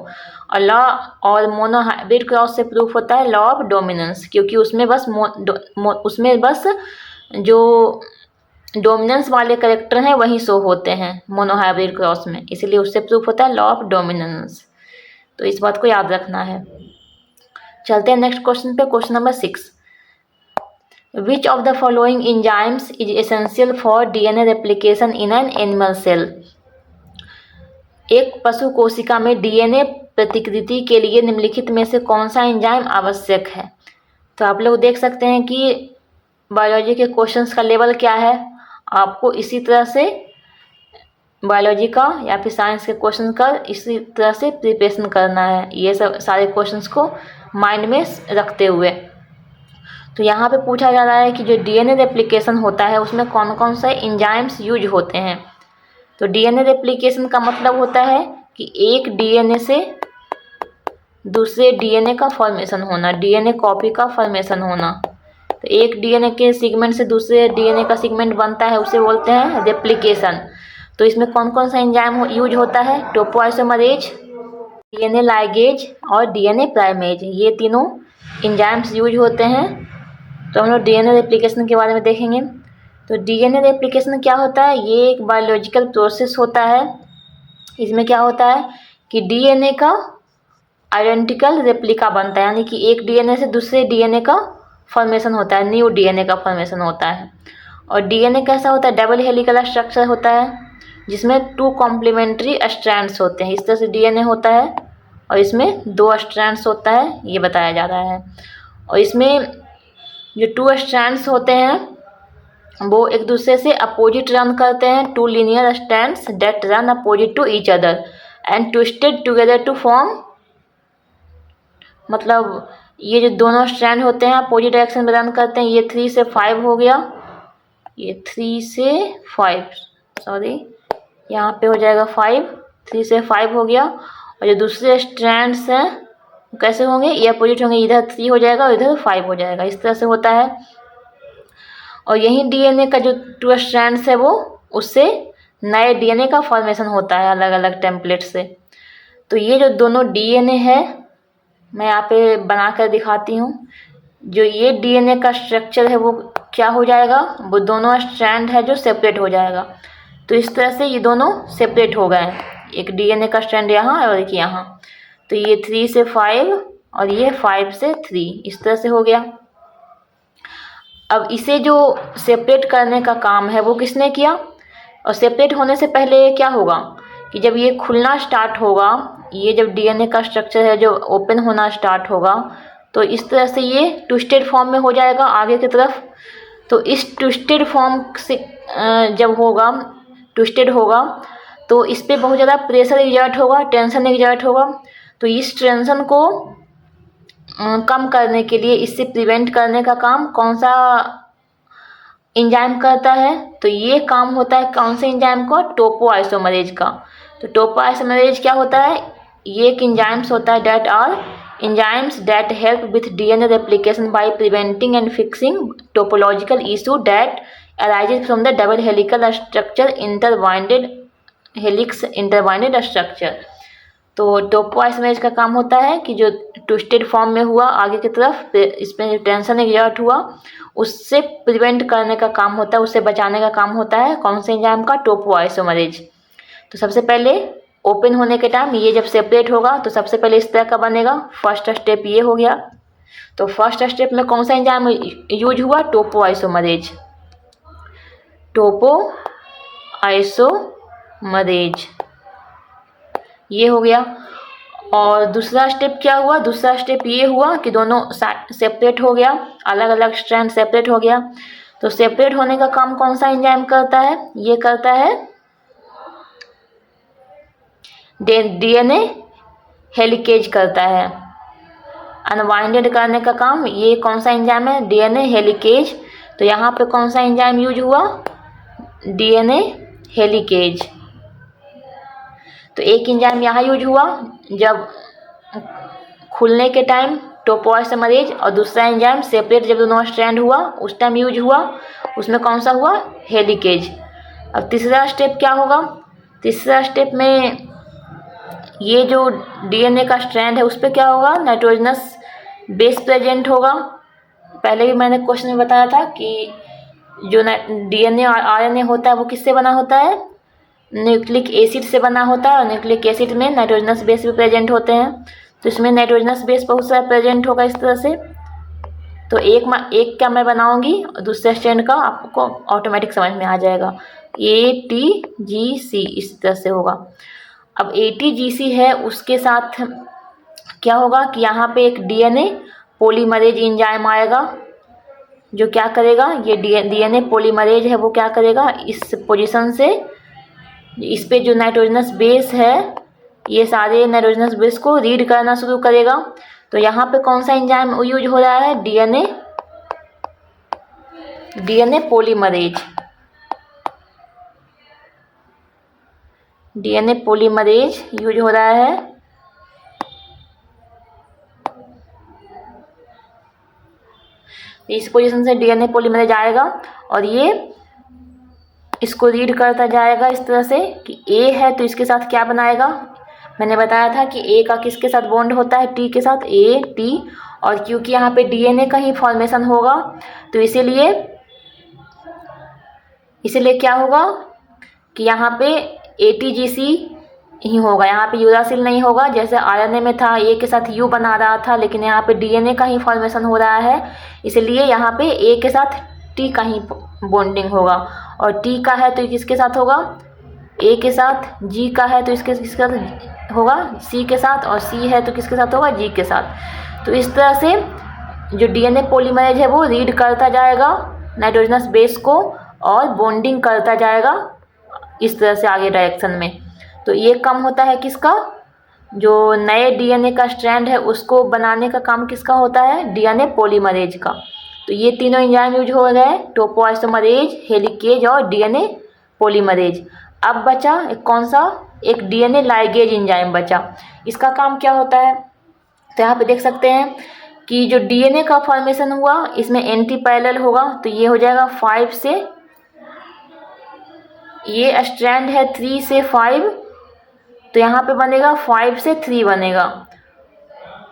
और मोनोहाइब्रिड क्रॉस से प्रूफ होता है लॉ ऑफ डोमिनेंस, क्योंकि उसमें बस जो डोमिनेंस वाले कैरेक्टर हैं वही शो होते हैं मोनोहाइब्रिड क्रॉस में, इसलिए उससे प्रूफ होता है लॉ ऑफ डोमिनेंस। तो इस बात को याद रखना है। चलते हैं नेक्स्ट क्वेश्चन पे, question number 6। Which of the following enzymes is essential for DNA replication in an animal cell. एक पशु कोशिका में डीएनए प्रतिकृति के लिए निम्नलिखित में से कौन सा एंजाइम आवश्यक है। तो आप लोग देख सकते हैं कि बायोलॉजी के क्वेश्चंस का लेवल क्या है। आपको इसी तरह से बायोलॉजी का या फिर साइंस के क्वेश्चन का इसी तरह से प्रिपरेशन करना है, ये सब सारे क्वेश्चंस को माइंड में रखते हुए। तो यहाँ पे पूछा जा रहा है कि जो डीएनए रेप्लिकेशन होता है उसमें कौन कौन से एंजाइम्स यूज होते हैं। तो डीएनए रेप्लिकेशन का मतलब होता है कि एक डीएनए से दूसरे डीएनए का फॉर्मेशन होना, डीएनए कॉपी का फॉर्मेशन होना। तो एक डीएनए के सेगमेंट से दूसरे डीएनए का सेगमेंट बनता है, उसे बोलते हैं रेप्लिकेशन। तो इसमें कौन कौन सा एंजाइम यूज होता है? टोपोआइसोमरेज, डीएनए लाइगेज और डीएनए प्राइमेज, ये तीनों एंजाइम्स यूज होते हैं। तो हम लोग डीएनए रेप्लिकेशन के बारे में देखेंगे। तो डीएनए रेप्लिकेशन क्या होता है? ये एक बायोलॉजिकल प्रोसेस होता है। इसमें क्या होता है कि डीएनए का आइडेंटिकल रेप्लिका बनता है, यानी कि एक डीएनए से दूसरे डीएनए का फॉर्मेशन होता है, न्यू डीएनए का फॉर्मेशन होता है। और डीएनए कैसा होता है? डबल हेलिकल स्ट्रक्चर होता है, जिसमें 2 कॉम्प्लीमेंट्री स्ट्रैंड्स होते हैं। इस तरह से डीएनए होता है और इसमें 2 स्ट्रैंड्स होता है, ये बताया जा रहा है। और इसमें जो 2 स्ट्रैंड्स होते हैं वो एक दूसरे से अपोजिट रन करते हैं, 2 linear strands that run opposite to each other and twisted together to form, मतलब ये जो दोनों स्ट्रैंड होते हैं अपोजिट डायरेक्शन में रन करते हैं। ये 3 से 5 हो गया, ये 3 से 5, सॉरी यहाँ पे हो जाएगा 5, 3 से 5 हो गया। और जो दूसरे स्ट्रैंड्स हैं कैसे होंगे? ये अपोजिट होंगे, इधर 3 हो जाएगा और इधर 5 हो जाएगा, इस तरह से होता है। और यही डीएनए का जो 2 स्ट्रैंड्स है वो उससे नए डीएनए का फॉर्मेशन होता है अलग अलग टेम्पलेट से। तो ये जो दोनों डीएनए है मैं यहाँ पे बना कर दिखाती हूँ। जो ये डीएनए का स्ट्रक्चर है वो क्या हो जाएगा? वो दोनों स्ट्रैंड है जो सेपरेट हो जाएगा। तो इस तरह से ये दोनों सेपरेट हो गए, एक डीएनए का स्ट्रैंड यहाँ और एक यहाँ। तो ये 3 से 5 और ये 5 से 3, इस तरह से हो गया। अब इसे जो सेपरेट करने का काम है वो किसने किया? और सेपरेट होने से पहले क्या होगा कि जब ये खुलना स्टार्ट होगा, ये जब डीएनए का स्ट्रक्चर है जो ओपन होना स्टार्ट होगा, तो इस तरह से ये ट्विस्टेड फॉर्म में हो जाएगा आगे की तरफ। तो इस ट्विस्टेड फॉर्म से जब होगा, ट्विस्टेड होगा, तो इस पर बहुत ज़्यादा प्रेशर एग्जर्ट होगा, टेंशन एग्जर्ट होगा। तो इस टेंशन को कम करने के लिए, इससे प्रिवेंट करने का काम कौन सा एंजाइम करता है? तो ये काम होता है कौन से एंजाइम का? टोपोआइसोमरेज का। तो टोपोआइसोमरेज क्या होता है? ये एक एंजाइम्स होता है that are enzymes that help with DNA replication by preventing and fixing topological issue that arises from the double helical structure intertwined helix intertwined structure। तो टोपोआइसोमरेज का काम होता है कि जो ट्विस्टेड फॉर्म में हुआ आगे की तरफ, इसमें जो टेंशन एग्जर्ट हुआ उससे प्रिवेंट करने का काम होता है, उससे बचाने का काम होता है कौन से एंजाइम का? टोपोआइसोमरेज। तो सबसे पहले ओपन होने के टाइम ये जब सेपरेट होगा तो सबसे पहले इस तरह का बनेगा। फर्स्ट स्टेप ये हो गया। तो फर्स्ट स्टेप में कौन सा एंजाइम यूज हुआ? टोपोआइसोमरेज, टोपोआइसोमरेज, ये हो गया। और दूसरा स्टेप क्या हुआ? दूसरा स्टेप ये हुआ कि दोनों सेपरेट हो गया, अलग अलग स्ट्रैंड सेपरेट हो गया। तो सेपरेट होने का काम कौन सा एंजाइम करता है? ये करता है डीएनए हेलिकेज करता है। अनवाइंडेड करने का काम ये कौन सा एंजाइम है? DNA helicase. तो यहाँ पे कौन सा एंजाइम यूज हुआ? DNA helicase. तो एक एंजाइम यहाँ यूज हुआ जब खुलने के टाइम टोपोआइसोमरेज, और दूसरा एंजाइम सेपरेट जब दोनों स्ट्रैंड हुआ उस टाइम यूज हुआ, उसमें कौन सा हुआ? हेलिकेज। अब तीसरा स्टेप क्या होगा? तीसरा स्टेप में ये जो डीएनए का स्ट्रैंड है उस पर क्या होगा? नाइट्रोजनस बेस प्रेजेंट होगा। पहले भी मैंने क्वेश्चन में बताया था कि जो डीएनए और आरएनए होता है वो किससे बना होता है? न्यूक्लिक एसिड से बना होता है, और न्यूक्लिक एसिड में नाइट्रोजनस बेस भी प्रेजेंट होते हैं। तो इसमें नाइट्रोजनस बेस बहुत सारा प्रेजेंट होगा इस तरह से। तो एक का मैं बनाऊंगी और दूसरे स्ट्रैंड का आपको ऑटोमेटिक समझ में आ जाएगा। ATGC इस तरह से होगा। अब ATGC है, उसके साथ क्या होगा कि यहाँ पे एक डीएनए पॉलीमरेज एंजाइम आएगा जो क्या करेगा, ये डीएनए पॉलीमरेज है वो क्या करेगा, इस पोजीशन से इस पे जो नाइट्रोजनस बेस है ये सारे नाइट्रोजनस बेस को रीड करना शुरू करेगा। तो यहाँ पे कौन सा एंजाइम यूज हो रहा है, DNA polymerase, DNA polymerase use हो रहा है। इस पोजीशन से डीएनए पॉलीमरेज आएगा और ये इसको रीड करता जाएगा इस तरह से कि ए है तो इसके साथ क्या बनाएगा, मैंने बताया था कि ए का किसके साथ बॉन्ड होता है, टी के साथ, ए टी। और क्योंकि यहाँ पे डीएनए का ही फॉर्मेशन होगा तो इसीलिए क्या होगा कि यहाँ पे एटीजीसी ही होगा, यहाँ पे यूरासिल नहीं होगा। जैसे आरएनए में था ए के साथ यू बना रहा था, लेकिन यहाँ पे डीएनए का ही फॉर्मेशन हो रहा है, इसलिए यहाँ पे ए के साथ टी का ही बॉन्डिंग होगा। और टी का है तो किसके साथ होगा, ए के साथ, जी का है तो इसके साथ होगा, सी के साथ, और सी है तो किसके साथ होगा, जी के साथ। तो इस तरह से जो डीएनए पॉलीमरेज है वो रीड करता जाएगा नाइट्रोजनस बेस को और बॉन्डिंग करता जाएगा इस तरह से आगे डायरेक्शन में। तो ये काम होता है किसका, जो नए डीएनए का स्ट्रैंड है उसको बनाने का काम किसका होता है, डीएनए पॉलीमरेज का। तो ये तीनों एंजाइम यूज हो गए, टोपोआइसोमरेज, हेलिकेज और डीएनए पॉलीमरेज। अब बचा एक कौन सा, एक डीएनए लाइगेज एंजाइम बचा। इसका काम क्या होता है, तो यहाँ पे देख सकते हैं कि जो डीएनए का फॉर्मेशन हुआ इसमें एंटी पैरेलल होगा, तो ये हो जाएगा 5 से, ये स्ट्रैंड है 3 से 5, तो यहाँ पे बनेगा 5 से 3 बनेगा।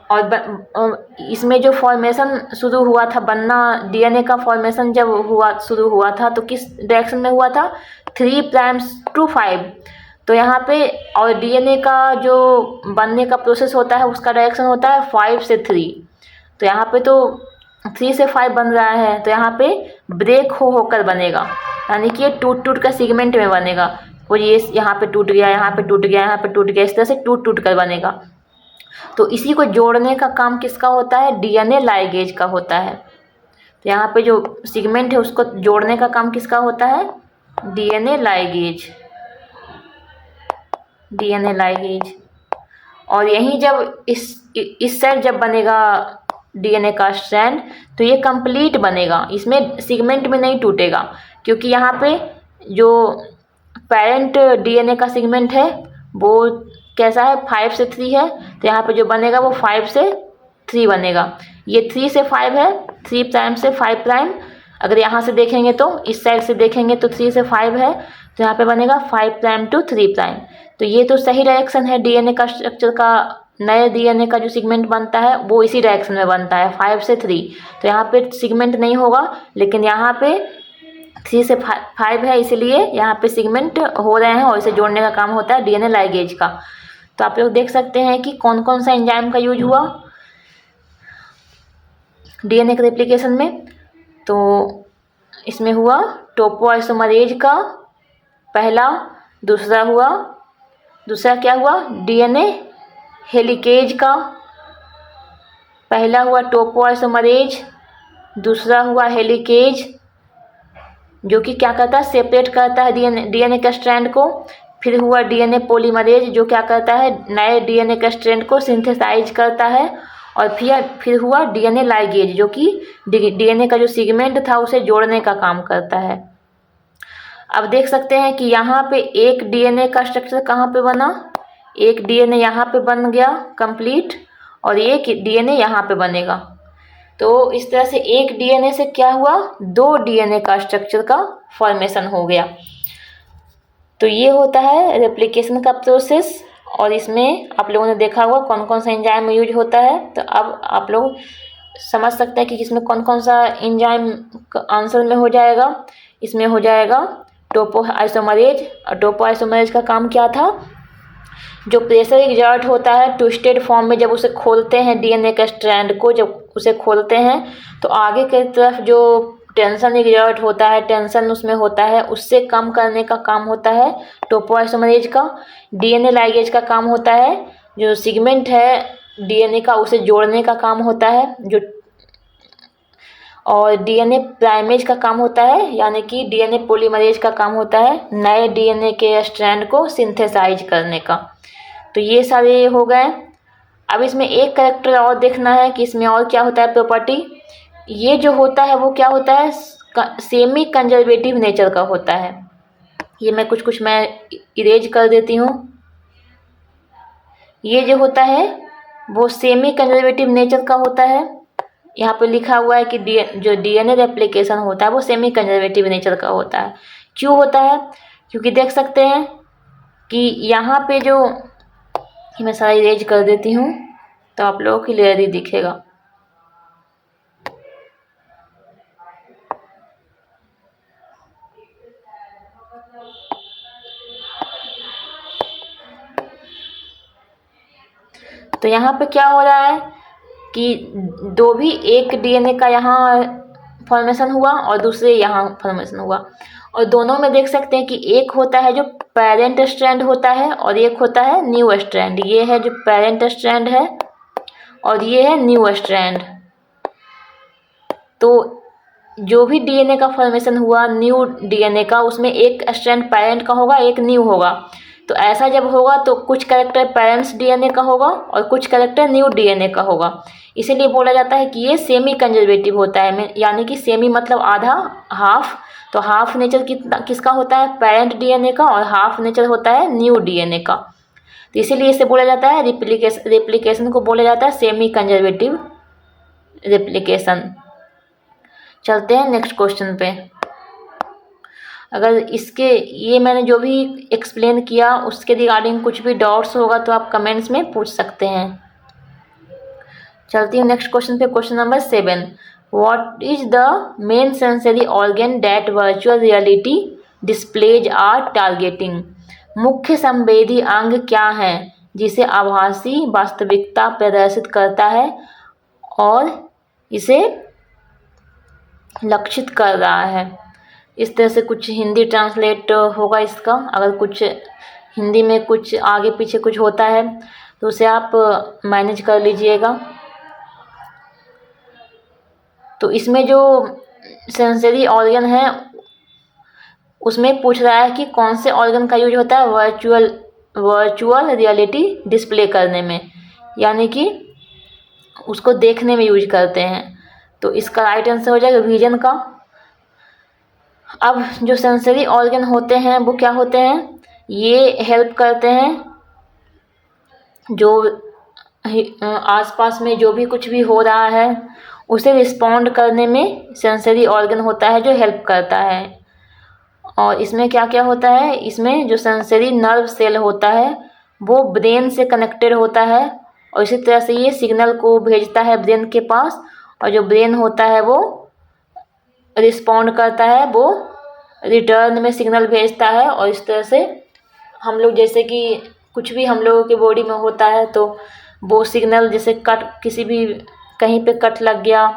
और इसमें जो फॉर्मेशन शुरू हुआ था बनना, डीएनए का फॉर्मेशन जब शुरू हुआ था तो किस डायरेक्शन में हुआ था, 3 प्राइम्स टू 5। तो यहाँ पे और डीएनए का जो बनने का प्रोसेस होता है उसका डायरेक्शन होता है 5 से 3। तो यहाँ पे तो 3 से 5 बन रहा है, तो यहाँ पे ब्रेक होकर बनेगा, यानी कि ये टूट कर सेगमेंट में बनेगा। और ये यहाँ पे टूट गया, यहाँ पे टूट गया, यहाँ पे टूट गया, इस तरह से टूट कर बनेगा। तो इसी को जोड़ने का काम किसका होता है, डीएनए लाइगेज का होता है। तो यहाँ पे जो सेगमेंट है उसको जोड़ने का काम किसका होता है, डीएनए लाइगेज, डीएनए लाइगेज। और यही जब इस साइड जब बनेगा डीएनए का स्ट्रैंड तो ये कंप्लीट बनेगा, इसमें सेगमेंट में नहीं टूटेगा, क्योंकि यहाँ पे जो पेरेंट डीएनए का सेगमेंट है वो कैसा है, 5 से 3 है। तो यहाँ पे जो बनेगा वो 5 से 3 बनेगा। ये 3 से 5 है, 3 प्राइम से 5 प्राइम। अगर यहाँ से देखेंगे तो इस साइड से देखेंगे तो 3 से 5 है, तो यहाँ पे बनेगा 5 प्राइम टू 3 प्राइम। तो ये तो सही डायरेक्शन है डीएनए का स्ट्रक्चर का, नए डीएनए का जो सेगमेंट बनता है वो इसी डायरेक्शन में बनता है 5 से 3। तो यहाँ पे सेगमेंट नहीं होगा, लेकिन यहाँ पे 3 से 5 है, इसलिए यहाँ पे सेगमेंट हो रहे हैं और इसे जोड़ने का काम होता है डीएनए लाइगेज का। तो आप लोग देख सकते हैं कि कौन कौन सा एंजाइम का यूज हुआ डीएनए के रेप्लिकेशन में। तो इसमें हुआ टोपोआइसोमरेज का पहला, दूसरा क्या हुआ, डीएनए हेलिकेज का पहला हुआ टोपोआइसोमरेज, दूसरा हुआ हेलिकेज जो कि क्या करता है, सेपरेट करता है डीएनए के स्ट्रैंड को। फिर हुआ डीएनए पॉलीमरेज जो क्या करता है, नए डीएनए के स्ट्रैंड को सिंथेसाइज करता है। और फिर हुआ डीएनए लाइगेज जो कि डीएनए का जो सेगमेंट था उसे जोड़ने का काम करता है। अब देख सकते हैं कि यहाँ पे एक डीएनए का स्ट्रक्चर कहाँ पे बना, एक डीएनए यहाँ पे बन गया कंप्लीट, और एक डीएनए यहाँ पे बनेगा। तो इस तरह से एक डीएनए से क्या हुआ, 2 डीएनए का स्ट्रक्चर का फॉर्मेशन हो गया। तो ये होता है रेप्लिकेशन का प्रोसेस, और इसमें आप लोगों ने देखा होगा कौन कौन सा एंजाइम यूज होता है। तो अब आप लोग समझ सकते हैं कि इसमें कौन कौन सा एंजाइम आंसर में हो जाएगा। इसमें हो जाएगा टोपोआइसोमरेज। और टोपोआइसोमरेज का काम क्या था, जो प्रेशर एग्जर्ट होता है ट्विस्टेड फॉर्म में, जब उसे खोलते हैं डीएनए के स्ट्रैंड को, जब उसे खोलते हैं तो आगे की तरफ जो टेंशन एग्जर्ट होता है, टेंशन उसमें होता है, उससे कम करने का काम होता है टोपोआइसोमरेज का। डीएनए लाइगेज का काम होता है जो सेगमेंट है डीएनए का उसे जोड़ने का काम होता है, और डीएनए प्राइमेज का काम होता है, यानी कि डीएनए पॉलीमरेज का काम होता है नए डीएनए के स्ट्रैंड को सिंथेसाइज करने का। तो ये सारे हो गए। अब इसमें एक कैरेक्टर और देखना है कि इसमें और क्या होता है प्रॉपर्टी। ये जो होता है वो क्या होता है, सेमी कंजर्वेटिव नेचर का होता है। ये मैं कुछ मैं इरेज कर देती हूँ। ये जो होता है वो सेमी कंजर्वेटिव नेचर का होता है। यहाँ पे लिखा हुआ है कि जो डीएनए रेप्लिकेशन होता है वो सेमी कंजर्वेटिव नेचर का होता है। क्यों होता है? क्योंकि देख सकते हैं कि यहाँ पे जो, मैं सारा इरेज कर देती हूँ तो आप लोगों को क्लियरली दिखेगा। तो यहाँ पे क्या हो रहा है कि दो भी एक डीएनए का यहाँ फॉर्मेशन हुआ और दूसरे यहाँ फॉर्मेशन हुआ, और दोनों में देख सकते हैं कि एक होता है जो पेरेंट स्ट्रैंड होता है और एक होता है न्यू स्ट्रैंड। ये है जो पेरेंट स्ट्रैंड है और ये है न्यू स्ट्रैंड। तो जो भी डीएनए का फॉर्मेशन हुआ न्यू डीएनए का, उसमें एक स्ट्रैंड पेरेंट का होगा, एक न्यू होगा। तो ऐसा जब होगा तो कुछ कैरेक्टर पेरेंट्स डीएनए का होगा और कुछ कैरेक्टर न्यू डीएनए का होगा। इसीलिए बोला जाता है कि ये सेमी कंजर्वेटिव होता है, यानी कि सेमी मतलब आधा, हाफ। तो हाफ नेचर किसका होता है, पेरेंट डीएनए का, और हाफ नेचर होता है न्यू डीएनए का। तो इसीलिए इसे बोला जाता है रेप्लिकेशन को बोला जाता है सेमी कंजर्वेटिव रेप्लिकेशन। चलते हैं नेक्स्ट क्वेश्चन पे। अगर इसके ये मैंने जो भी एक्सप्लेन किया उसके रिगार्डिंग कुछ भी डाउट्स होगा तो आप कमेंट्स में पूछ सकते हैं। चलती हूँ नेक्स्ट क्वेश्चन पे। Question number 7, what is the main sensory organ that virtual reality displays are targeting. मुख्य संवेदी अंग क्या है जिसे आभासी वास्तविकता प्रदर्शित करता है और इसे लक्षित कर रहा है। इस तरह से कुछ हिंदी ट्रांसलेट होगा इसका। अगर कुछ हिंदी में कुछ आगे पीछे कुछ होता है तो उसे आप मैनेज कर लीजिएगा। तो इसमें जो सेंसरी ऑर्गन है उसमें पूछ रहा है कि कौन से ऑर्गन का यूज होता है वर्चुअल रियलिटी डिस्प्ले करने में, यानी कि उसको देखने में यूज करते हैं। तो इसका राइट आंसर हो जाएगा विजन का। अब जो सेंसरी ऑर्गन होते हैं वो क्या होते हैं, ये हेल्प करते हैं जो आसपास में जो भी कुछ भी हो रहा है उसे रिस्पॉन्ड करने में सेंसरी ऑर्गन होता है जो हेल्प करता है। और इसमें क्या क्या होता है, इसमें जो सेंसरी नर्व सेल होता है वो ब्रेन से कनेक्टेड होता है और इसी तरह से ये सिग्नल को भेजता है ब्रेन के पास, और जो ब्रेन होता है वो रिस्पॉन्ड करता है, वो रिटर्न में सिग्नल भेजता है। और इस तरह से हम लोग जैसे कि कुछ भी हम लोगों के बॉडी में होता है तो वो सिग्नल जैसे कट, किसी भी कहीं पे कट लग गया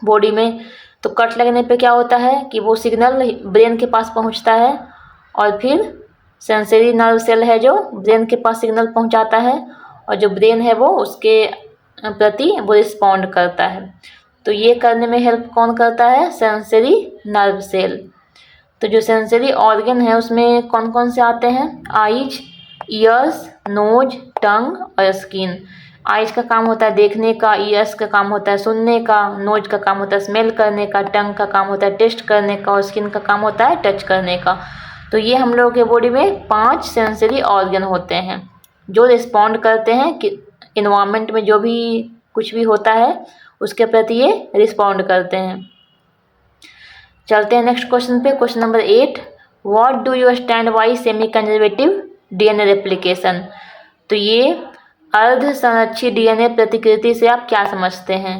बॉडी में, तो कट लगने पे क्या होता है कि वो सिग्नल ब्रेन के पास पहुंचता है और फिर सेंसरी नर्व सेल है जो ब्रेन के पास सिग्नल पहुंचाता है और जो ब्रेन है वो उसके प्रति वो रिस्पॉन्ड करता है। तो ये करने में हेल्प कौन करता है, सेंसरी नर्व सेल। तो जो सेंसरी ऑर्गन है उसमें कौन कौन से आते हैं, आइज, ईयर्स, नोज, टंग और स्किन। आइज का काम होता है देखने का, ईयर्स का काम होता है सुनने का, नोज का काम होता है स्मेल करने का, टंग का काम होता है टेस्ट करने का और स्किन का काम होता है टच करने का। तो ये हम लोगों के बॉडी में 5 सेंसरी ऑर्गन होते हैं जो रिस्पॉन्ड करते हैं कि इन्वायरमेंट में जो भी कुछ भी होता है उसके प्रति ये रिस्पॉन्ड करते हैं। चलते हैं नेक्स्ट क्वेश्चन पे। Question number 8, what do you stand by semi conservative DNA replication. तो ये अर्ध संरक्षित डीएनए प्रतिकृति से आप क्या समझते हैं।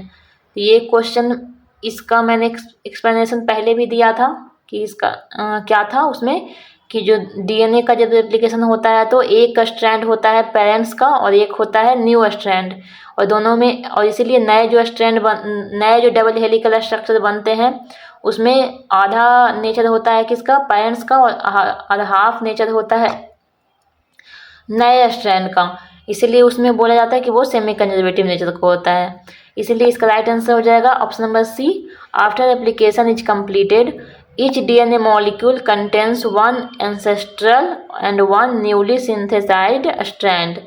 ये क्वेश्चन, इसका मैंने एक्सप्लेनेशन पहले भी दिया था कि इसका क्या था उसमें, कि जो डीएनए का जब रेप्लिकेशन होता है तो एक स्ट्रैंड होता है पेरेंट्स का और एक होता है न्यू स्ट्रैंड, और दोनों में, और इसीलिए नए जो डबल हेलिकल स्ट्रक्चर बनते हैं उसमें आधा नेचर होता है किसका, पेरेंट्स का, और हाफ नेचर होता है नए स्ट्रैंड का। इसीलिए उसमें बोला जाता है कि वो सेमी कंजर्वेटिव नेचर का होता है। इसीलिए इसका राइट आंसर हो जाएगा option number C. After application is completed each DNA molecule contains one ancestral and one newly synthesised strand,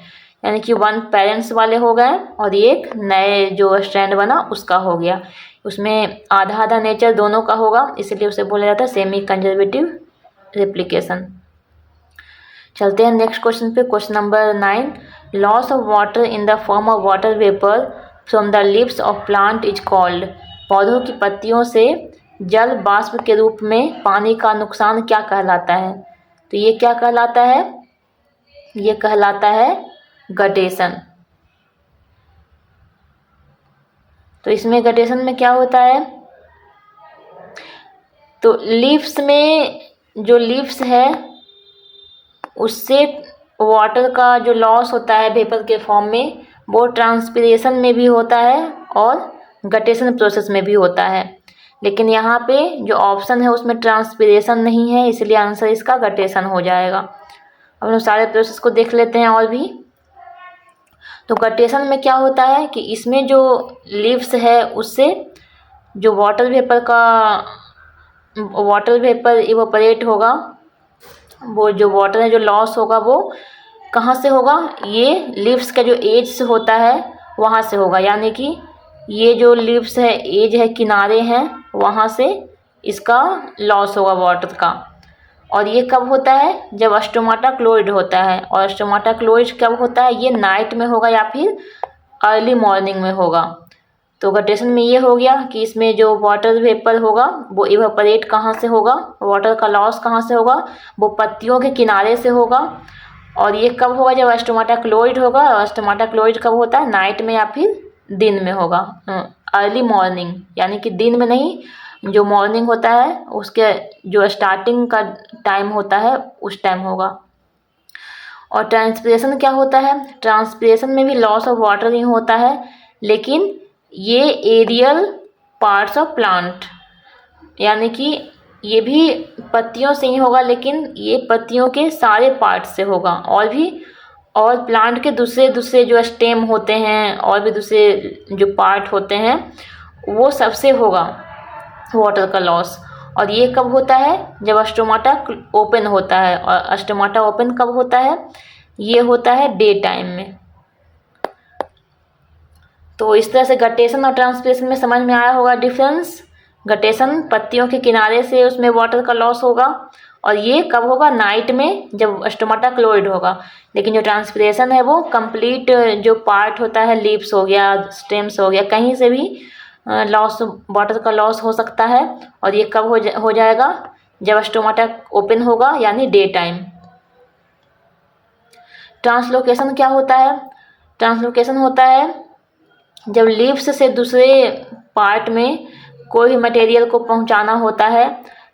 यानी कि वन पेरेंट्स वाले हो गए और एक नए जो स्ट्रैंड बना उसका हो गया। उसमें आधा आधा नेचर दोनों का होगा, इसलिए उसे बोला जाता है सेमी कंजर्वेटिव रेप्लिकेशन। चलते हैं नेक्स्ट क्वेश्चन पे। Question number 9, loss of water in the form of water vapour from the leaves of plant is called. पौधों की पत्तियों से जल बाष्प के रूप में पानी का नुकसान क्या कहलाता है? तो ये क्या कहलाता है? ये कहलाता है गटेशन। तो इसमें गटेशन में क्या होता है? तो लीव्स में जो लीव्स है उससे वाटर का जो लॉस होता है वेपर के फॉर्म में, वो ट्रांसपिरेशन में भी होता है और गटेशन प्रोसेस में भी होता है। लेकिन यहाँ पे जो ऑप्शन है उसमें ट्रांसपिरेशन नहीं है, इसलिए आंसर इसका गटेशन हो जाएगा। अब हम सारे प्रोसेस को देख लेते हैं और भी। तो गटेशन में क्या होता है कि इसमें जो लीव्स है उससे जो वाटर वेपर इवोपरेट होगा, वो जो वाटर है जो लॉस होगा वो कहाँ से होगा? ये लीव्स का जो एज होता है वहाँ से होगा, यानी कि ये जो लीव्स है एज है किनारे हैं वहाँ से इसका लॉस होगा वाटर का। और ये कब होता है? जब स्टोमाटा क्लोइड होता है। और स्टोमाटा क्लोइड कब होता है? ये नाइट में होगा या फिर अर्ली मॉर्निंग में होगा। तो गटेशन में ये हो गया कि इसमें जो वाटर वेपर होगा वो इवेपोरेट कहाँ से होगा, वाटर का लॉस कहाँ से होगा? वो पत्तियों के किनारे से होगा। और ये कब होगा? जब स्टोमाटा क्लोइड होगा। और स्टोमाटा क्लोइड कब होता है? नाइट में या फिर दिन में होगा, अर्ली मॉर्निंग, यानी कि दिन में नहीं, जो मॉर्निंग होता है उसके जो स्टार्टिंग का टाइम होता है उस टाइम होगा। और ट्रांसपिरेशन क्या होता है? ट्रांसपिरेशन में भी लॉस ऑफ वाटर ही होता है, लेकिन ये एरियल पार्ट्स ऑफ प्लांट, यानी कि ये भी पत्तियों से ही होगा, लेकिन ये पत्तियों के सारे पार्ट से होगा। और प्लांट के दूसरे जो स्टेम होते हैं और भी दूसरे जो पार्ट होते हैं वो सबसे होगा वाटर का लॉस। और ये कब होता है? जब स्टोमाटा ओपन होता है। और स्टोमाटा ओपन कब होता है? ये होता है डे टाइम में। तो इस तरह से गटेशन और ट्रांसपिरेशन में समझ में आया होगा डिफरेंस। गटेशन पत्तियों के किनारे से उसमें वाटर का लॉस होगा, और ये कब होगा? नाइट में, जब स्टोमाटा क्लोइड होगा। लेकिन जो ट्रांसपिरेशन है वो कंप्लीट जो पार्ट होता है, लीव्स हो गया, स्टेम्स हो गया, कहीं से भी लॉस, वाटर का लॉस हो सकता है। और ये कब हो जाएगा? जब स्टोमाटा ओपन होगा, यानी डे टाइम। ट्रांसलोकेशन क्या होता है? ट्रांसलोकेशन होता है जब लीव्स से दूसरे पार्ट में कोई भी मटेरियल को पहुंचाना होता है,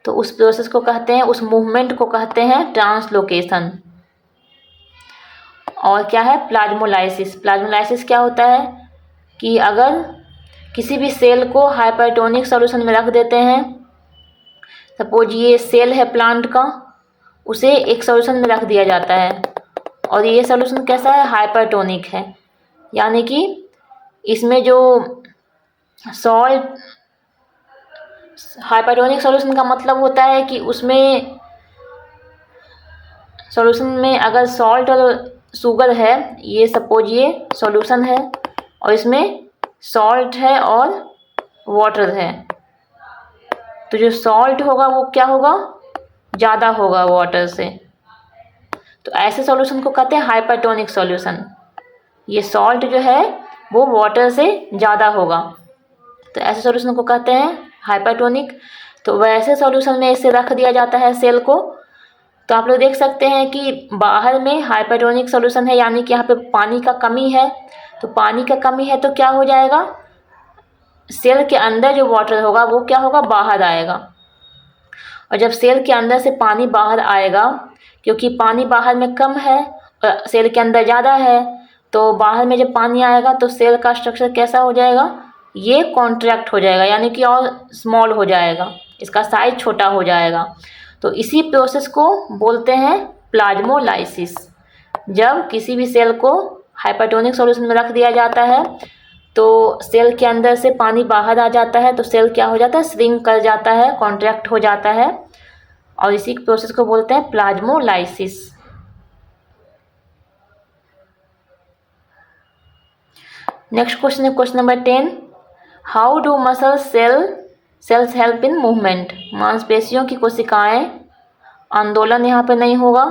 तो उस प्रोसेस को कहते हैं, उस मूवमेंट को कहते हैं ट्रांसलोकेशन। और क्या है? प्लाज्मोलाइसिस। प्लाज्मोलाइसिस क्या होता है कि अगर किसी भी सेल को हाइपरटोनिक सॉल्यूशन में रख देते हैं, सपोज ये सेल है प्लांट का, उसे एक सॉल्यूशन में रख दिया जाता है, और ये सॉल्यूशन कैसा है? हाइपरटोनिक है, यानी कि इसमें जो सॉल्ट, हाइपरटोनिक सॉल्यूशन का मतलब होता है कि उसमें सॉल्यूशन में अगर सॉल्ट और शुगर है, ये सपोज ये सॉल्यूशन है और इसमें सॉल्ट है और वाटर है, तो जो सॉल्ट होगा वो क्या होगा? ज़्यादा होगा वाटर से। तो ऐसे सॉल्यूशन को कहते हैं हाइपरटोनिक सॉल्यूशन। ये सॉल्ट जो है वो वाटर से ज़्यादा होगा, तो ऐसे सॉल्यूशन को कहते हैं हाइपरटोनिक। तो वैसे सॉल्यूशन में इसे रख दिया जाता है सेल को। तो आप लोग देख सकते हैं कि बाहर में हाइपरटोनिक सॉल्यूशन है, यानी कि यहाँ पे पानी का कमी है। तो पानी का कमी है तो क्या हो जाएगा? सेल के अंदर जो वाटर होगा वो क्या होगा? बाहर आएगा। और जब सेल के अंदर से पानी बाहर आएगा, क्योंकि पानी बाहर में कम है और सेल के अंदर ज़्यादा है, तो बाहर में जब पानी आएगा तो सेल का स्ट्रक्चर कैसा हो जाएगा? ये कॉन्ट्रैक्ट हो जाएगा, यानी कि और स्मॉल हो जाएगा, इसका साइज छोटा हो जाएगा। तो इसी प्रोसेस को बोलते हैं प्लाज्मोलाइसिस। जब किसी भी सेल को हाइपरटोनिक सॉल्यूशन में रख दिया जाता है तो सेल के अंदर से पानी बाहर आ जाता है, तो सेल क्या हो जाता है, श्रिंक कर जाता है, कॉन्ट्रैक्ट हो जाता है, और इसी प्रोसेस को बोलते हैं प्लाज्मोलाइसिस। नेक्स्ट क्वेश्चन है question number 10, how do muscle cells help in movement. मांसपेशियों की कोशिकाएं, आंदोलन यहाँ पे नहीं होगा,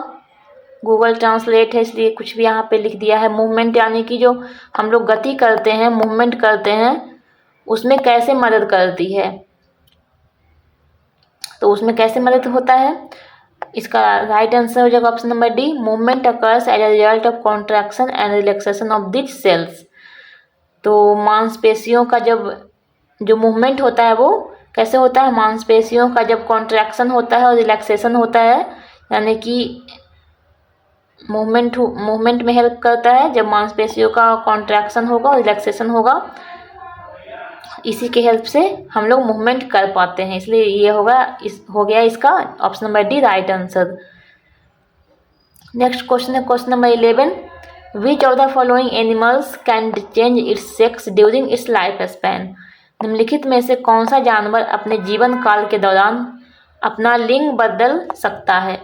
गूगल ट्रांसलेट है इसलिए कुछ भी यहाँ पे लिख दिया है। मूवमेंट यानी कि जो हम लोग गति करते हैं, मूवमेंट करते हैं, उसमें कैसे मदद करती है, तो उसमें कैसे मदद होता है, इसका राइट आंसर हो जाएगा option number D, movement occurs as a result of contraction and relaxation of this cells. तो मांसपेशियों का जब जो मूवमेंट होता है वो कैसे होता है, मांसपेशियों का जब कॉन्ट्रैक्शन होता है और रिलैक्सेशन होता है, यानी कि मूवमेंट में हेल्प करता है जब मांसपेशियों का कॉन्ट्रैक्शन होगा और रिलैक्सेशन होगा, इसी के हेल्प से हम लोग मूवमेंट कर पाते हैं, इसलिए ये हो गया इसका option number D right answer. Next question है question number 11, which of the following animals can change its sex during its life span. निम्नलिखित में से कौन सा जानवर अपने जीवन काल के दौरान अपना लिंग बदल सकता है।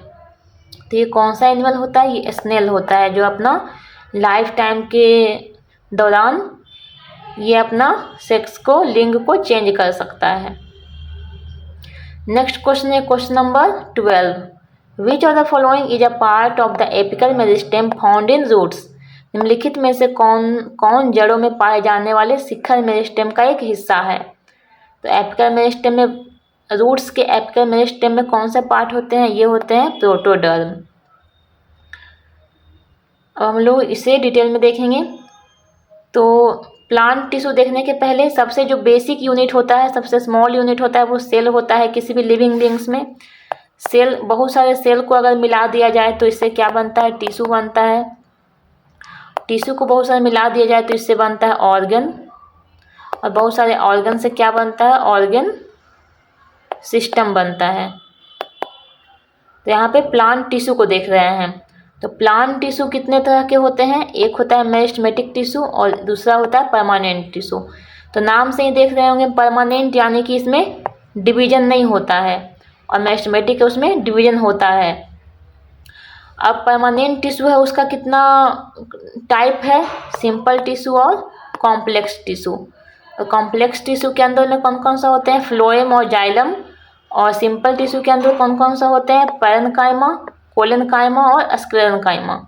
तो ये कौन सा एनिमल होता है, ये स्नेल होता है जो अपना लाइफ टाइम के दौरान ये अपना सेक्स को, लिंग को चेंज कर सकता है। नेक्स्ट क्वेश्चन है question number 12, which of the following is a part of the apical meristem found in roots. निम्नलिखित में से कौन जड़ों में पाए जाने वाले शिखर मेरिस्टेम का एक हिस्सा है। तो एपिकल मेरिस्टेम में, रूट्स के एपिकल मेरिस्टेम में कौन से पार्ट होते हैं, ये होते हैं प्रोटोडर्म। अब हम लोग इसे डिटेल में देखेंगे। तो प्लांट टिश्यू देखने के पहले सबसे जो बेसिक यूनिट होता है, सबसे स्मॉल यूनिट होता है वो सेल होता है। किसी भी लिविंग बींग्स में सेल, बहुत सारे सेल को अगर मिला दिया जाए तो इससे क्या बनता है, टिश्यू बनता है। टिश्यू को बहुत सारे मिला दिया जाए तो इससे बनता है ऑर्गन, और बहुत सारे ऑर्गन से क्या बनता है, ऑर्गन सिस्टम बनता है। तो यहाँ पे प्लांट टिश्यू को देख रहे हैं। तो प्लांट टिश्यू कितने तरह के होते हैं, एक होता है मेरिस्टेमेटिक टिश्यू और दूसरा होता है परमानेंट टिश्यू। तो नाम से ही देख रहे होंगे, परमानेंट यानी कि इसमें डिवीजन नहीं होता है, और मेरिस्टेमेटिक उसमें डिवीजन होता है। अब परमानेंट टिश्यू है उसका कितना टाइप है, सिंपल टिश्यू और कॉम्प्लेक्स टिश्यू। तो कॉम्प्लेक्स टिश्यू के अंदर में कौन कौन सा होते हैं, फ्लोएम और जाइलम, और सिंपल टिश्यू के अंदर कौन कौन सा होते हैं, पैरेन्काइमा, कोलेनकाइमा और स्क्लेरेन्काइमा।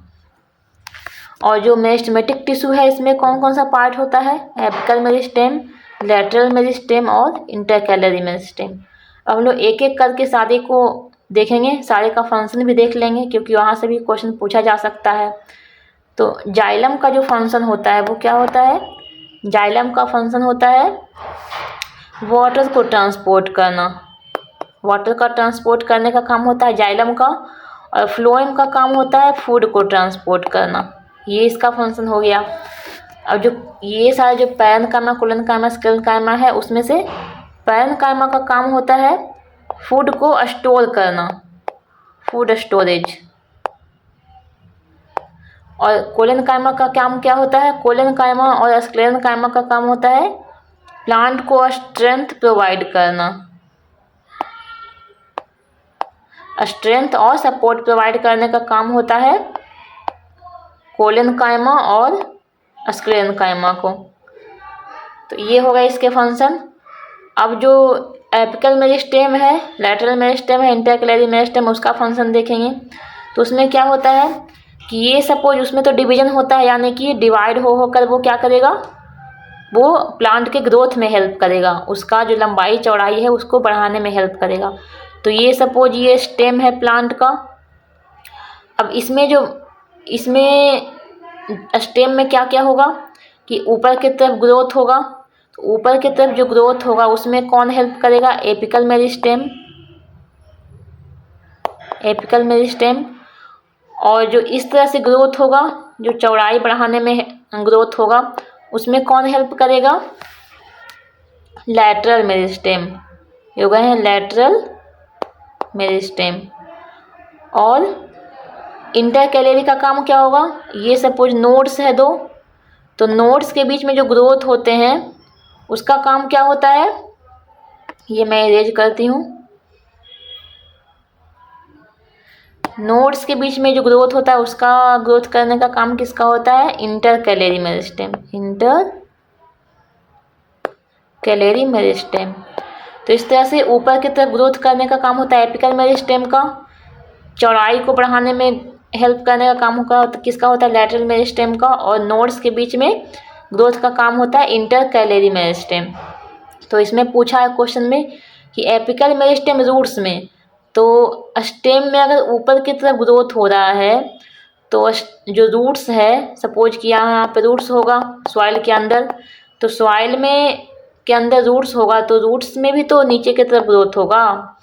और जो मेरिस्टेमेटिक टिश्यू है इसमें कौन कौन सा पार्ट होता है, एपिकल मेरिस्टेम, लैटरल मेरिस्टेम और इंटरकैलरी मेरिस्टेम। अब हम लोग एक एक करके सारे को देखेंगे, सारे का फंक्शन भी देख लेंगे क्योंकि वहाँ से भी क्वेश्चन पूछा जा सकता है। तो जाइलम का जो फंक्शन होता है वो क्या होता है, जाइलम का फंक्शन होता है वाटर को ट्रांसपोर्ट करना, वाटर का ट्रांसपोर्ट करने का काम होता है जाइलम का, और फ्लोएम का काम होता है फूड को ट्रांसपोर्ट करना, ये इसका फंक्शन हो गया। अब जो ये सारे जो पैरेन्काइमा, कोलेनकाइमा, स्क्लेरेन्काइमा है उसमें से पैरेन्काइमा का काम होता है फूड को स्टोर करना, फूड स्टोरेज, और कोलेनकाइमा का काम क्या होता है, कोलेनकाइमा और स्क्लेरेन्काइमा का काम होता है प्लांट को स्ट्रेंथ प्रोवाइड करना, स्ट्रेंथ और सपोर्ट प्रोवाइड करने का काम होता है कोलेनकाइमा और स्क्लेरेन्काइमा को। तो ये होगा इसके फंक्शन। अब जो एपिकल मेरिस्टेम है, लैटरल मेरिस्टेम है, इंटरकैलरी मेरिस्टेम, उसका फंक्शन देखेंगे। तो उसमें क्या होता है कि ये सपोज उसमें तो डिवीजन होता है, यानी कि डिवाइड होकर वो क्या करेगा, वो प्लांट के ग्रोथ में हेल्प करेगा, उसका जो लंबाई चौड़ाई है उसको बढ़ाने में हेल्प करेगा। तो ये सपोज ये स्टेम है प्लांट का। अब इसमें स्टेम में क्या क्या होगा कि ऊपर की तरफ ग्रोथ होगा, तो ऊपर की तरफ जो ग्रोथ होगा उसमें कौन हेल्प करेगा, एपिकल मेरिस्टेम, एपिकल मेरिस्टेम। और जो इस तरह से ग्रोथ होगा, जो चौड़ाई बढ़ाने में ग्रोथ होगा, उसमें कौन हेल्प करेगा, लैटरल मेरिस्टेम, ये हो गए हैं लैटरल मेरिस्टेम। और इंटर कैलेरी का काम क्या होगा, ये सपोज नोड्स है दो, तो नोड्स के बीच में जो ग्रोथ होते हैं उसका काम क्या होता है, ये मैं इरेज करती हूँ। नोड्स के बीच में जो ग्रोथ होता है उसका ग्रोथ करने का काम किसका होता है, इंटर कैलेरी मेरिस्टेम, इंटर कैलेरी मेरिस्टेम। तो इस तरह से ऊपर की तरफ ग्रोथ करने का काम होता है एपिकल मेरिस्टेम का, चौड़ाई को बढ़ाने में हेल्प करने का काम होगा किसका होता है, लैटरल मेरिस्टेम का, और नोड्स के बीच में ग्रोथ का काम होता है इंटर कैलेरी मेरिस्टेम। तो इसमें पूछा है क्वेश्चन में कि एपिकल मेरिस्टेम रूट्स में, तो स्टेम में अगर ऊपर की तरफ ग्रोथ हो रहा है तो जो रूट्स है, सपोज कि यहाँ पे रूट्स होगा सॉइल के अंदर, तो सॉइल में के अंदर रूट्स होगा तो रूट्स में भी तो नीचे की तरफ ग्रोथ होगा,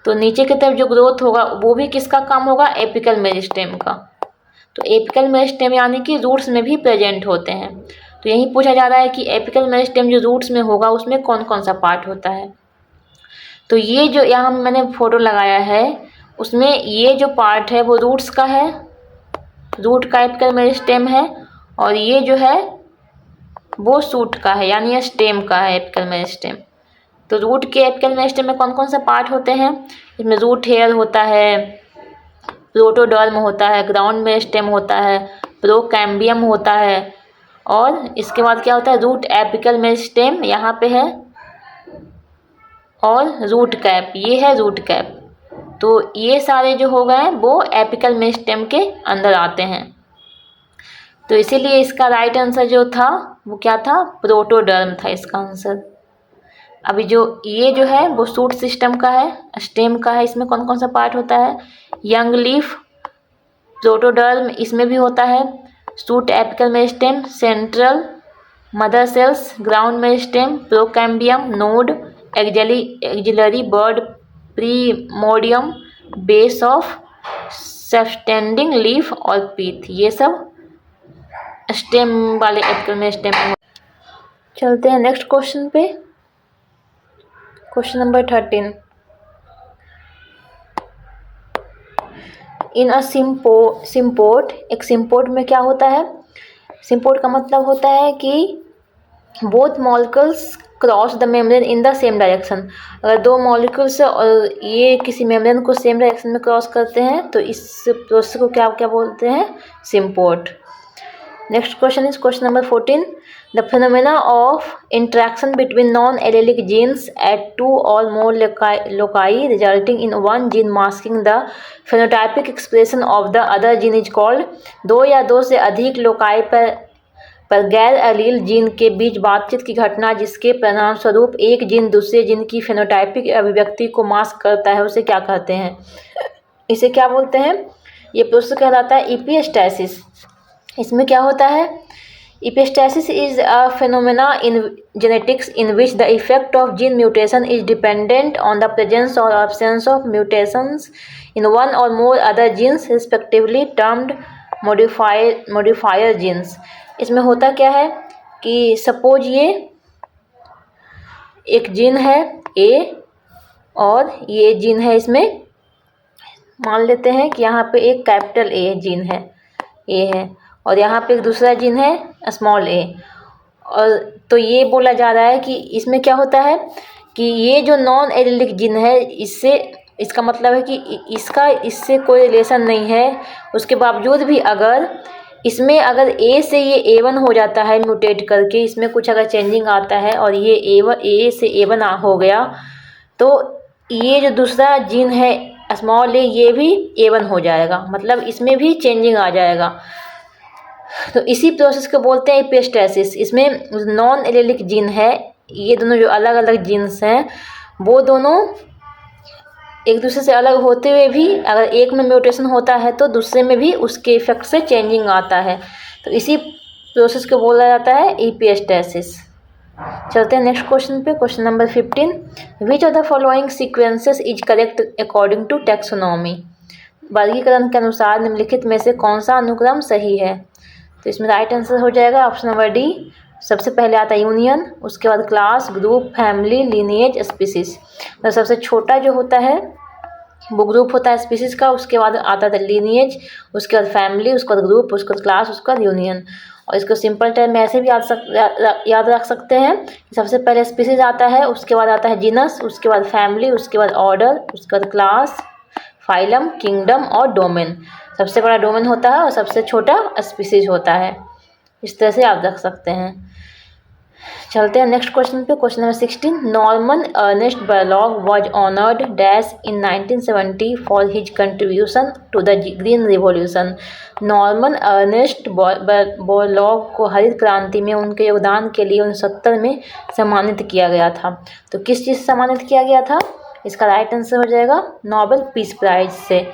तो नीचे की तरफ जो ग्रोथ होगा वो भी किसका काम होगा, एपिकल मेरिस्टेम का। तो एपिकल मेरिस्टेम यानी कि रूट्स में भी प्रेजेंट होते हैं। तो यही पूछा जा रहा है कि एपिकल मेरिस्टेम जो रूट्स में होगा उसमें कौन कौन सा पार्ट होता है। तो ये जो यहाँ मैंने फोटो लगाया है उसमें ये जो पार्ट है वो रूट्स का है, रूट का एपिकल मेरिस्टेम है, और ये जो है वो शूट का है यानी स्टेम का है एपिकल मेरिस्टेम। तो रूट के एपिकल मेरिस्टेम में कौन कौन सा पार्ट होते हैं, इसमें रूट हेयर होता है, प्रोटोडर्म होता है, ग्राउंड मेरिस्टेम होता है, प्रोकैम्बियम होता है, और इसके बाद क्या होता है, रूट एपिकल मेरिस्टेम यहाँ पे है, और रूट कैप, ये है रूट कैप। तो ये सारे जो हो गए वो एपिकल मेरिस्टेम के अंदर आते हैं। तो इसीलिए इसका राइट आंसर जो था वो क्या था, प्रोटोडर्म था इसका आंसर। अभी जो ये जो है वो शूट सिस्टम का है, स्टेम का है, इसमें कौन कौन सा पार्ट होता है, यंग लीफ, प्रोटोडर्म इसमें भी होता है, shoot apical meristem, central, mother cells, ground meristem, procambium, node, axillary bud, primordium, base of subtending leaf और पीथ, ये सब स्टेम वाले एपिकल मेरिस्टेम में। चलते हैं नेक्स्ट क्वेश्चन पे, question number 13। In a symport, एक सिम्पोर्ट में क्या होता है, सिम्पोर्ट का मतलब होता है कि both molecules cross the membrane in the same direction. अगर दो मॉलिक्यूल्स और ये किसी मेम्ब्रेन को सेम डायरेक्शन में क्रॉस करते हैं तो इस प्रोसेस को क्या क्या बोलते हैं, symport. Next question is question number 14। The phenomena of interaction between non-allelic genes at two or more loci resulting in one gene masking the phenotypic expression of the other gene is called। दो या दो से अधिक loci पर गैर allele gene के बीच बातचीत की घटना जिसके परिणाम स्वरूप एक जीन दूसरे जीन की फेनोटाइपिक अभिव्यक्ति को मास्क करता है उसे क्या कहते हैं, इसे क्या बोलते हैं, ये प्रोसेस कहलाता है इपिस्टैसिस। इसमें क्या होता है, Epistasis is a phenomena in genetics in which the effect of gene mutation is dependent on the presence or absence of mutations in one or more other genes, respectively termed modifier genes। इसमें होता क्या है कि suppose ये एक gene है A और ये जीन है, इसमें मान लेते हैं कि यहाँ पे एक कैपिटल A जीन है, A है, और यहाँ पे एक दूसरा जीन है स्मॉल a, और तो ये बोला जा रहा है कि इसमें क्या होता है कि ये जो नॉन एलिलिक जीन है इससे, इसका मतलब है कि इसका इससे कोई रिलेशन नहीं है, उसके बावजूद भी अगर इसमें अगर A से ये A1 हो जाता है म्यूटेट करके, इसमें कुछ अगर चेंजिंग आता है और ये A से A1 हो गया तो ये जो दूसरा जीन है स्मॉल a ये भी A1 हो जाएगा, मतलब इसमें भी चेंजिंग आ जाएगा। तो इसी प्रोसेस को बोलते हैं इपिस्टैसिस। इसमें नॉन एलेलिक जीन है, ये दोनों जो अलग अलग जीन्स हैं वो दोनों एक दूसरे से अलग होते हुए भी अगर एक में म्यूटेशन होता है तो दूसरे में भी उसके इफेक्ट से चेंजिंग आता है, तो इसी प्रोसेस को बोला जाता है इपिस्टैसिस। चलते हैं नेक्स्ट क्वेश्चन पे, question number 15। Which of the following sequences is correct according to taxonomy. वर्गीकरण के अनुसार निम्नलिखित में से कौन सा अनुक्रम सही है, तो इसमें राइट आंसर हो जाएगा ऑप्शन नंबर डी। सबसे पहले आता है यूनियन, उसके बाद class, group, family, lineage, species. तो सबसे छोटा जो होता है वो ग्रुप होता है स्पीसीज़ का, उसके बाद आता था लीनिएज, उसके बाद फैमिली, उसके बाद ग्रुप, उसके बाद क्लास, उसके बाद यूनियन। और इसको सिंपल टर्म में ऐसे भी याद रख सकते हैं कि सबसे पहले स्पीसीज़ आता है, उसके बाद आता है जीनस, उसके बाद फैमिली, उसके बाद ऑर्डर, उसके बाद क्लास, फाइलम, किंगडम और डोमेन। सबसे बड़ा डोमेन होता है और सबसे छोटा स्पीसीज होता है। इस तरह से आप रख सकते हैं। चलते हैं नेक्स्ट क्वेश्चन पे। Question number 16, Norman Ernest Borlaug was honoured dash in 1970 for his contribution to the green revolution. Norman Ernest Borlaug को हरित क्रांति में उनके योगदान के लिए 1970 में सम्मानित किया गया था। तो किस चीज़ से सम्मानित किया गया था? इसका राइट आंसर हो जाएगा नोबेल पीस प्राइज से।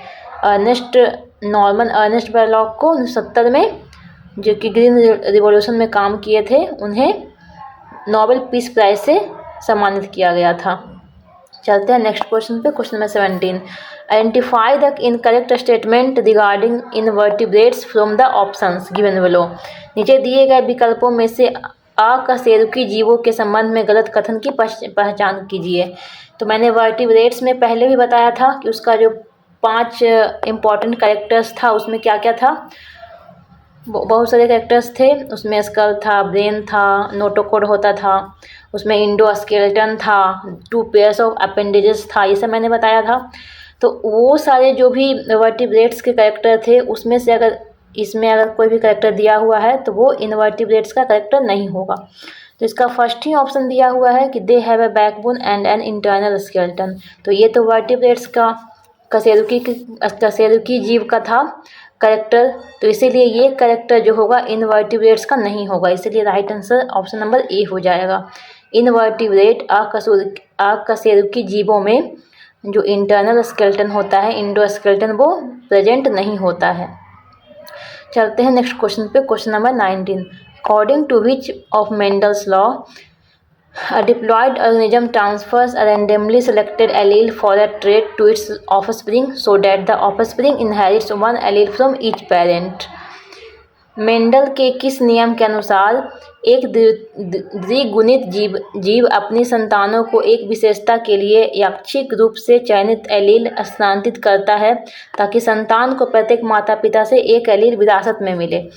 नॉर्मन अर्नेस्ट बोरलॉग को 1970 में, जो कि ग्रीन रिवॉल्यूशन में काम किए थे, उन्हें नोबेल पीस प्राइज से सम्मानित किया गया था। चलते हैं नेक्स्ट क्वेश्चन पे। Question number 17, identify the incorrect statement regarding invertebrates from the options given below. नीचे दिए गए विकल्पों में से अकशेरुकी जीवों के संबंध में गलत कथन की पहचान कीजिए। तो मैंने वर्टिब्रेट्स में पहले भी बताया था कि उसका जो 5 इम्पॉर्टेंट कैरेक्टर्स था, उसमें क्या क्या था। बहुत सारे कैरेक्टर्स थे उसमें। स्कल था, ब्रेन था, नोटोकोड होता था, उसमें इंडोस्केलेटन था, 2 पेयर्स ऑफ अपेंडेजेस था, ये सब मैंने बताया था। तो वो सारे जो भी वर्टिब्रेट्स के कैरेक्टर थे, उसमें से अगर इसमें अगर कोई भी कैरेक्टर दिया हुआ है तो वो इनवर्टिब्रेट्स का कैरेक्टर नहीं होगा। तो इसका फर्स्ट ही ऑप्शन दिया हुआ है कि they have a backbone and an internal skeleton. तो ये तो वर्टिब्रेट्स का कशेरुकी जीव का था कैरेक्टर, तो इसीलिए ये कैरेक्टर जो होगा इनवर्टिब्रेट्स का नहीं होगा। इसीलिए right answer option number A हो जाएगा। इनवर्टिब्रेट अकशेरुकी जीवों में जो इंटरनल स्केलेटन होता है, इंडोस्केलेटन, वो प्रेजेंट नहीं होता है। चलते हैं नेक्स्ट क्वेश्चन पे। Question number 19, according to which of Mendel's law a diploid organism transfers a randomly selected allele for a trait to its offspring so that the offspring inherits one allele from each parent। Mendel के किस नियम के अनुसार एक द्विगुणित जीव अपनी संतानों को एक विशेषता के लिए यादृच्छिक रूप से चयनित एलील स्थानांतरित करता है ताकि संतान को प्रत्येक माता पिता से एक एलील विरासत में मिले?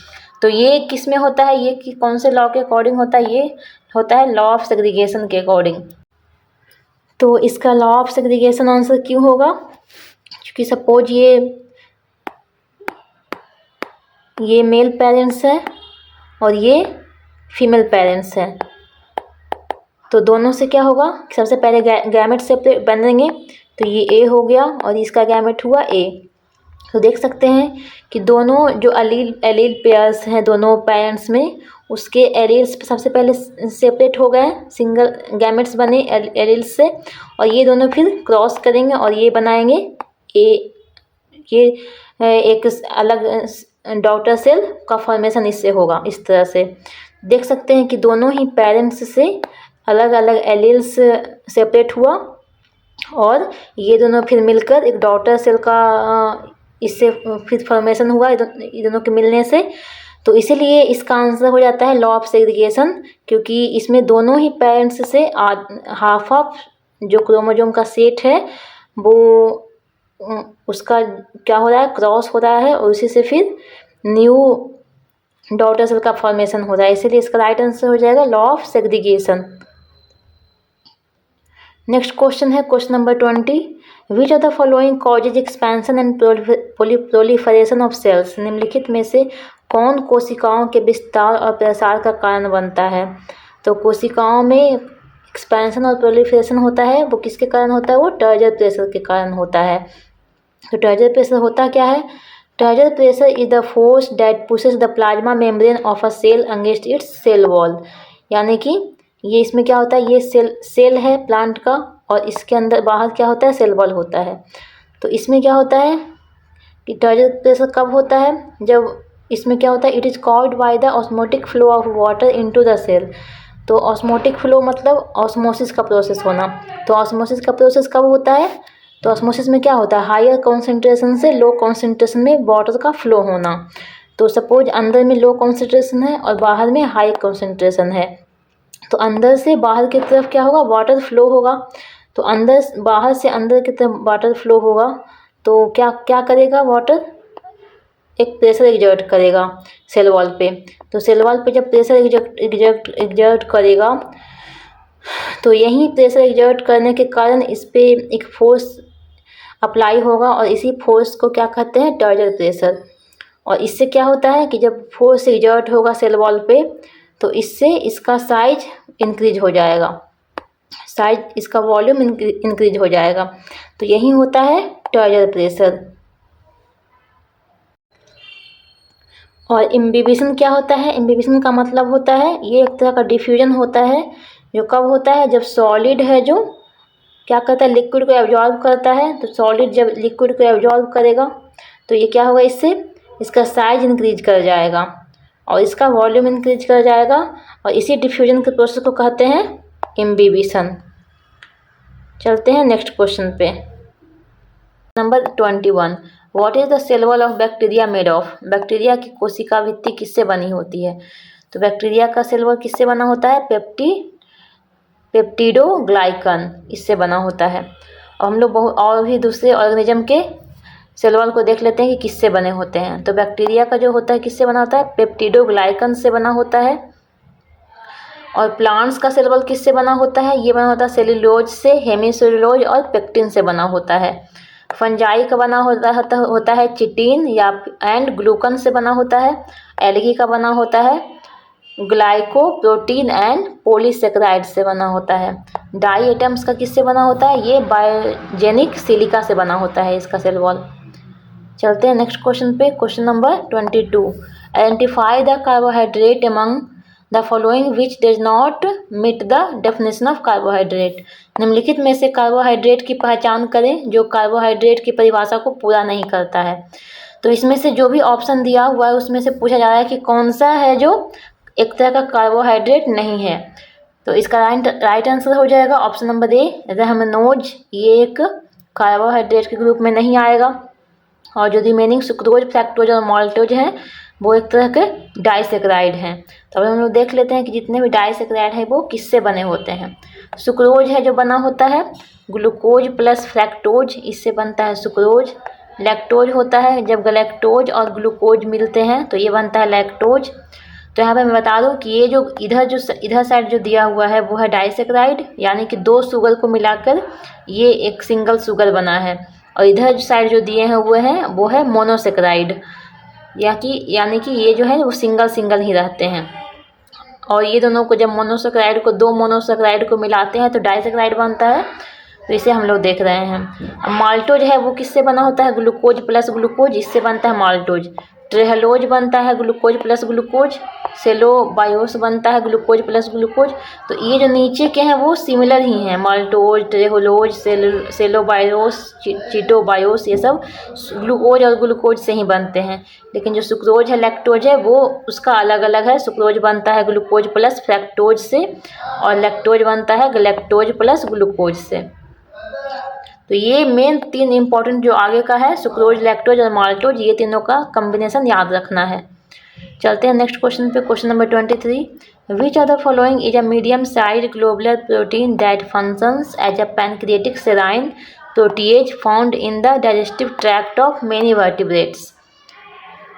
तो ये किस में होता है? ये कौन से लॉ के अकॉर्डिंग होता है? ये होता है लॉ ऑफ सेग्रीगेशन के अकॉर्डिंग। तो इसका लॉ ऑफ सेग्रीगेशन आंसर क्यों होगा? क्योंकि सपोज ये मेल पेरेंट्स है और ये फीमेल पेरेंट्स हैं, तो दोनों से क्या होगा? सबसे पहले गैमेट सेपरेट बनेंगे, तो ये ए हो गया और इसका गैमेट हुआ ए। तो देख सकते हैं कि दोनों जो एलील पेयर्स हैं दोनों पेरेंट्स में, उसके एलील्स सबसे पहले सेपरेट हो गए, सिंगल गैमेट्स बने एलील्स से, और ये दोनों फिर क्रॉस करेंगे और ये बनाएंगे ये एक अलग डॉटर सेल का फॉर्मेशन इससे होगा। इस तरह से देख सकते हैं कि दोनों ही पेरेंट्स से अलग अलग एलील्स सेपरेट हुआ और ये दोनों फिर मिलकर एक डॉटर सेल का इससे फिर फॉर्मेशन हुआ ये दोनों के मिलने से। तो इसीलिए इसका आंसर हो जाता है लॉ ऑफ सेग्रीगेशन, क्योंकि इसमें दोनों ही पेरेंट्स से हाफ ऑफ जो क्रोमोसोम का सेट है वो उसका क्या हो रहा है? क्रॉस हो रहा है और उसी से फिर न्यू डॉटर सेल का फॉर्मेशन हो रहा है। इसीलिए इसका राइट आंसर हो जाएगा law of segregation. Next question है question number 20, which of the following causes expansion and proliferation of cells. निम्नलिखित में से कौन कोशिकाओं के विस्तार और प्रसार का कारण बनता है? तो कोशिकाओं में एक्सपेंशन और प्रोलिफरेशन होता है, वो किसके कारण होता है? वो टर्जर प्रेशर के कारण होता है। तो टर्जर प्रेशर होता क्या है? Turgor pressure is the force that pushes the plasma membrane of a cell against its cell wall. यानी कि ये इसमें क्या होता है? ये सेल है प्लांट का और इसके अंदर बाहर क्या होता है? सेल वॉल होता है। तो इसमें क्या होता है कि टर्जर प्रेशर कब होता है? जब इसमें क्या होता है? It is caused by the osmotic flow of water into the cell. तो ऑस्मोटिक फ्लो मतलब ऑस्मोसिस का प्रोसेस होना। तो ऑस्मोसिस का प्रोसेस कब होता है? तो ऑस्मोसिस में क्या होता है? हायर कॉन्सेंट्रेशन से लो कॉन्सेंट्रेशन में वाटर का फ्लो होना। तो सपोज अंदर में लो कॉन्सेंट्रेशन है और बाहर में हाई कॉन्सेंट्रेशन है, तो अंदर से बाहर की तरफ क्या होगा? वाटर फ्लो होगा। तो अंदर बाहर से अंदर की तरफ वाटर फ्लो होगा तो क्या क्या करेगा, वाटर एक प्रेशर एग्जर्ट करेगा सेल वॉल पे। तो सेल वॉल पे जब प्रेशर एग्जर्ट करेगा तो यही प्रेशर एग्जर्ट करने के कारण इस पे एक फोर्स अप्लाई होगा और इसी फोर्स को क्या कहते हैं, टर्जर प्रेशर। और इससे क्या होता है कि जब फोर्स एग्जर्ट होगा सेल वॉल पे तो इससे इसका साइज इंक्रीज हो जाएगा, साइज इसका वॉल्यूम इंक्रीज हो जाएगा। तो यही होता है टर्जर प्रेशर। और इम्बिबिशन क्या होता है, इम्बिबिशन का मतलब होता है ये एक तरह का डिफ्यूजन होता है जो कब होता है, जब सॉलिड है जो क्या करता है, लिक्विड को एब्जॉर्ब करता है। तो सॉलिड जब लिक्विड को एब्जॉर्ब करेगा तो ये क्या होगा, इससे इसका साइज इंक्रीज कर जाएगा और इसका वॉल्यूम इंक्रीज कर जाएगा और इसी डिफ्यूजन के प्रोसेस को कहते हैं इम्बिबिशन। चलते हैं नेक्स्ट क्वेश्चन पे। Number 21, what is the cell wall of bacteria made of. Bacteria की कोशिका भित्ति किससे बनी होती है। तो बैक्टीरिया का सेल वॉल किससे बना होता है, पेप्टिडोग्लाइकन, इससे बना होता है। और हम लोग बहुत और भी दूसरे ऑर्गेनिज्म के सेल वॉल को देख लेते हैं कि किससे बने होते हैं। तो बैक्टीरिया का जो होता है किससे बना होता है, पेप्टिडोग्लाइकन से बना होता है। और प्लांट्स का सेल वॉल किससे बना होता है, ये बना होता है सेल्यूलोज से, हेमीसेल्यूलोज और पेक्टिन से बना होता है। फंजाई का बना होता है चिटिन या एंड ग्लूकन से बना होता है। एल्गी का बना होता है ग्लाइकोप्रोटीन एंड पॉलीसेकेराइड से बना होता है। डाई एटम्स का किससे बना होता है, ये बायोजेनिक सिलिका से बना होता है इसका सेल वॉल। चलते हैं नेक्स्ट क्वेश्चन पे। Question number 22, identify the carbohydrate among the following which does not meet the definition of carbohydrate. निम्नलिखित में से कार्बोहाइड्रेट की पहचान करें जो कार्बोहाइड्रेट की परिभाषा को पूरा नहीं करता है। तो इसमें से जो भी ऑप्शन दिया हुआ है उसमें से पूछा जा रहा है कि कौन सा है जो एक तरह का कार्बोहाइड्रेट नहीं है। तो इसका राइट आंसर हो जाएगा ऑप्शन नंबर ए, रहमनोज। ये एक कार्बोहाइड्रेट के ग्रुप में नहीं आएगा। और जो रिमेनिंग सुक्रोज, फ्रैक्टोज और माल्टोज हैं वो एक तरह के डाइसेक्राइड हैं। तो अब हम लोग देख लेते हैं कि जितने भी डाइसेक्राइड हैं वो किससे बने होते हैं। सुक्रोज है जो बना होता है ग्लूकोज प्लस फ्रैक्टोज, इससे बनता है सुक्रोज। लैक्टोज होता है जब गलैक्टोज और ग्लूकोज मिलते हैं तो ये बनता है लैक्टोज। तो यहाँ पे मैं बता दूँ कि ये जो इधर साइड जो दिया हुआ है वो है डाइसेक्राइड, यानी कि दो शुगर को मिलाकर ये एक सिंगल शुगर बना है। और इधर साइड जो दिए हैं वो है मोनोसेक्राइड, यानी कि ये जो है वो सिंगल ही रहते हैं। और ये दोनों को जब दो मोनोसेक्राइड को मिलाते हैं तो डाइसेक्राइड बनता है। तो इसे हम लोग देख रहे हैं। अब माल्टोज है वो किससे बना होता है, ग्लूकोज प्लस ग्लूकोज, इससे बनता है माल्टोज। ट्रेहलोज बनता है ग्लूकोज प्लस ग्लूकोज। सेलोबायोस बनता है ग्लूकोज प्लस ग्लूकोज। तो ये जो नीचे के हैं वो सिमिलर ही हैं, माल्टोज, ट्रेहलोज, सेलोबायोस, चिटोबायोस, ये सब ग्लूकोज और ग्लूकोज से ही बनते हैं। लेकिन जो सुक्रोज है, लैक्टोज है, वो उसका अलग अलग है। सुक्रोज बनता है ग्लूकोज प्लस फ्रैक्टोज से और लैक्टोज बनता है गलैक्टोज प्लस ग्लूकोज से। तो ये मेन तीन इंपॉर्टेंट जो आगे का है, सुक्रोज, लैक्टोज और माल्टोज, ये तीनों का कॉम्बिनेशन याद रखना है। चलते हैं नेक्स्ट क्वेश्चन पे। Question number 23, which of the following is a medium size globular protein that functions as a pancreatic serine protease found in the digestive tract of many vertebrates.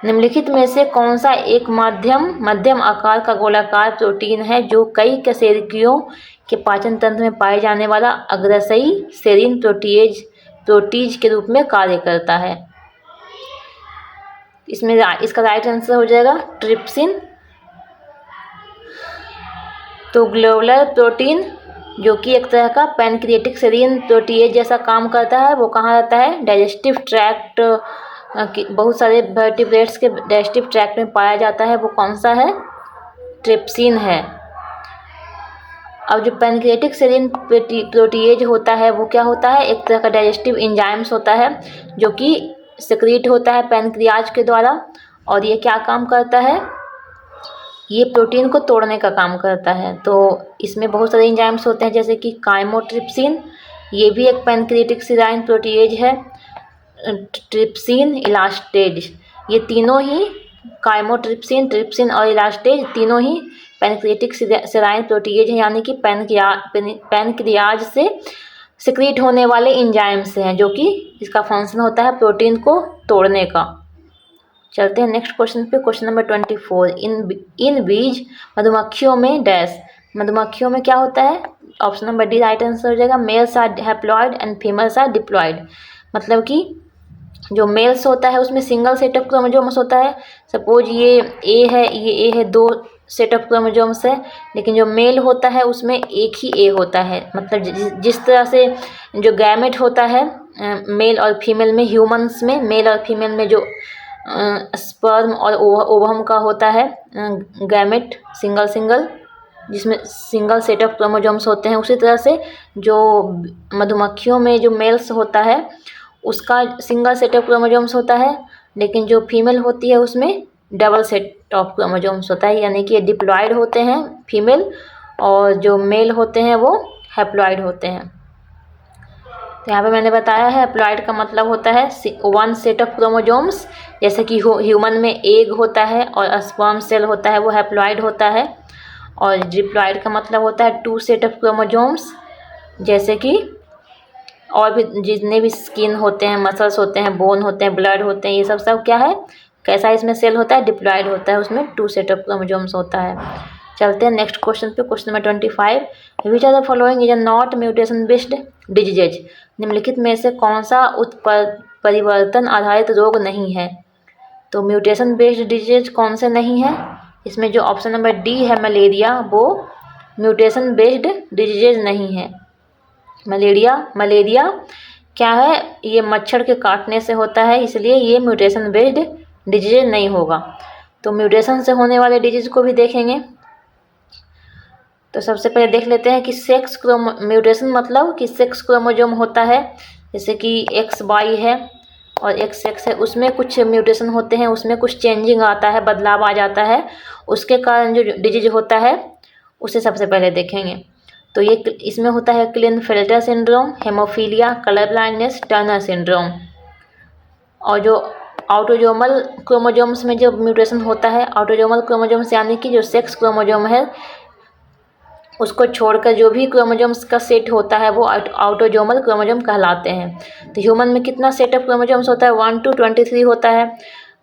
निम्नलिखित में से कौन सा एक मध्यम आकार का गोलाकार प्रोटीन है जो कई कशेरुकियों के पाचन तंत्र में पाए जाने वाला अग्रसई सेरीन प्रोटीज के रूप में कार्य करता है। इसमें इसका राइट आंसर हो जाएगा ट्रिप्सिन। तो ग्लोबुलर प्रोटीन जो कि एक तरह का पैनक्रिएटिक सेरीन प्रोटीएज जैसा काम करता है, वो कहाँ रहता है, डाइजेस्टिव ट्रैक्ट, बहुत सारे वर्टिब्रेट्स के डाइजेस्टिव ट्रैक्ट में पाया जाता है। वो कौन सा है, ट्रिप्सिन है। अब जो पैनक्रिएटिक सेरीन प्रोटीएज होता है वो क्या होता है, एक तरह का डाइजेस्टिव एंजाइम्स होता है जो कि सिक्रीट होता है पैनक्रियाज के द्वारा। और ये क्या काम करता है, ये प्रोटीन को तोड़ने का काम करता है। तो इसमें बहुत सारे एंजाइम्स होते हैं जैसे कि काइमोट्रिप्सिन, ये भी एक पैनक्रिएटिक सेराइन प्रोटीएज है। ट्रिप्सिन, इलास्टेज, ये तीनों ही काइमोट्रिप्सिन, ट्रिप्सिन और इलास्टेज तीनों ही पैनक्रिएटिक सेराइन प्रोटीएज हैं, यानी कि पैनक्रियाज से सिक्रीट होने वाले एंजाइम्स हैं, जो कि इसका फंक्शन होता है प्रोटीन को तोड़ने का। चलते हैं नेक्स्ट क्वेश्चन पे, क्वेश्चन नंबर 24। इन बीज मधुमक्खियों में डैश, मधुमक्खियों में क्या होता है? Option number D right answer हो जाएगा, males are haploid and females are diploid. मतलब कि जो मेल्स होता है उसमें सिंगल सेट ऑफ क्रोमोसोम्स होता है। सपोज ये ए है, ये ए है, 2 सेट ऑफ क्रोमोसोम्स है, लेकिन जो मेल होता है उसमें एक ही ए होता है। मतलब जिस तरह से जो गैमेट होता है मेल और फीमेल में, ह्यूमंस में मेल और फीमेल में जो स्पर्म और ओवम का होता है गैमेट सिंगल जिसमें सिंगल सेट ऑफ क्रोमोसोम्स होते हैं, उसी तरह से जो मधुमक्खियों में जो मेल्स होता है उसका सिंगल सेट ऑफ क्रोमोसोम्स होता है, लेकिन जो फीमेल होती है उसमें डबल सेट ऑफ क्रोमोसोम्स होता है, यानी कि डिप्लॉइड होते हैं फीमेल और जो मेल होते हैं वो हैप्लॉइड होते हैं। तो यहाँ पे मैंने बताया है हैप्लॉइड का मतलब होता है 1 सेट ऑफ क्रोमोसोम्स, जैसे कि ह्यूमन में एग होता है और स्पर्म सेल होता है वो हैप्लॉइड होता है। और डिप्लॉइड का मतलब होता है 2 सेट ऑफ क्रोमोसोम्स, जैसे कि और भी जितने भी स्किन होते हैं, मसल्स होते हैं, बोन होते हैं, ब्लड होते हैं, ये सब क्या है, कैसा इसमें सेल होता है? डिप्लॉइड होता है, उसमें 2 सेट ऑफ क्रोमोसोम्स होता है। चलते हैं नेक्स्ट क्वेश्चन पे, question number 25। Which are the following is a not mutation based diseases, निम्नलिखित में से कौन सा परिवर्तन आधारित रोग नहीं है? तो म्यूटेशन बेस्ड डिजीज कौन से नहीं है? इसमें जो ऑप्शन नंबर डी है मलेरिया, वो म्यूटेशन बेस्ड डिजीजेज नहीं है। मलेरिया क्या है? ये मच्छर के काटने से होता है, इसलिए ये म्यूटेशन बेस्ड डिजीज नहीं होगा। तो म्यूटेशन से होने वाले डिजीज को भी देखेंगे। तो सबसे पहले देख लेते हैं कि म्यूटेशन मतलब कि सेक्स क्रोमोसोम होता है, जैसे कि XY है और XX है, उसमें कुछ म्यूटेशन होते हैं, उसमें कुछ चेंजिंग आता है, बदलाव आ जाता है, उसके कारण जो डिजीज होता है उसे सबसे पहले देखेंगे। तो ये इसमें होता है Klinefelter syndrome, haemophilia, colour blindness, Turner syndrome. और जो ऑटोजोमल क्रोमोसोम्स में जो म्यूटेशन होता है, ऑटोजोमल क्रोमोसोम्स यानी कि जो सेक्स क्रोमोसोम है उसको छोड़कर जो भी क्रोमोसोम्स का सेट होता है वो ऑटोजोमल क्रोमोसोम कहलाते हैं। तो ह्यूमन में कितना सेट ऑफ क्रोमोसोम्स होता है? 1 to 23 होता है।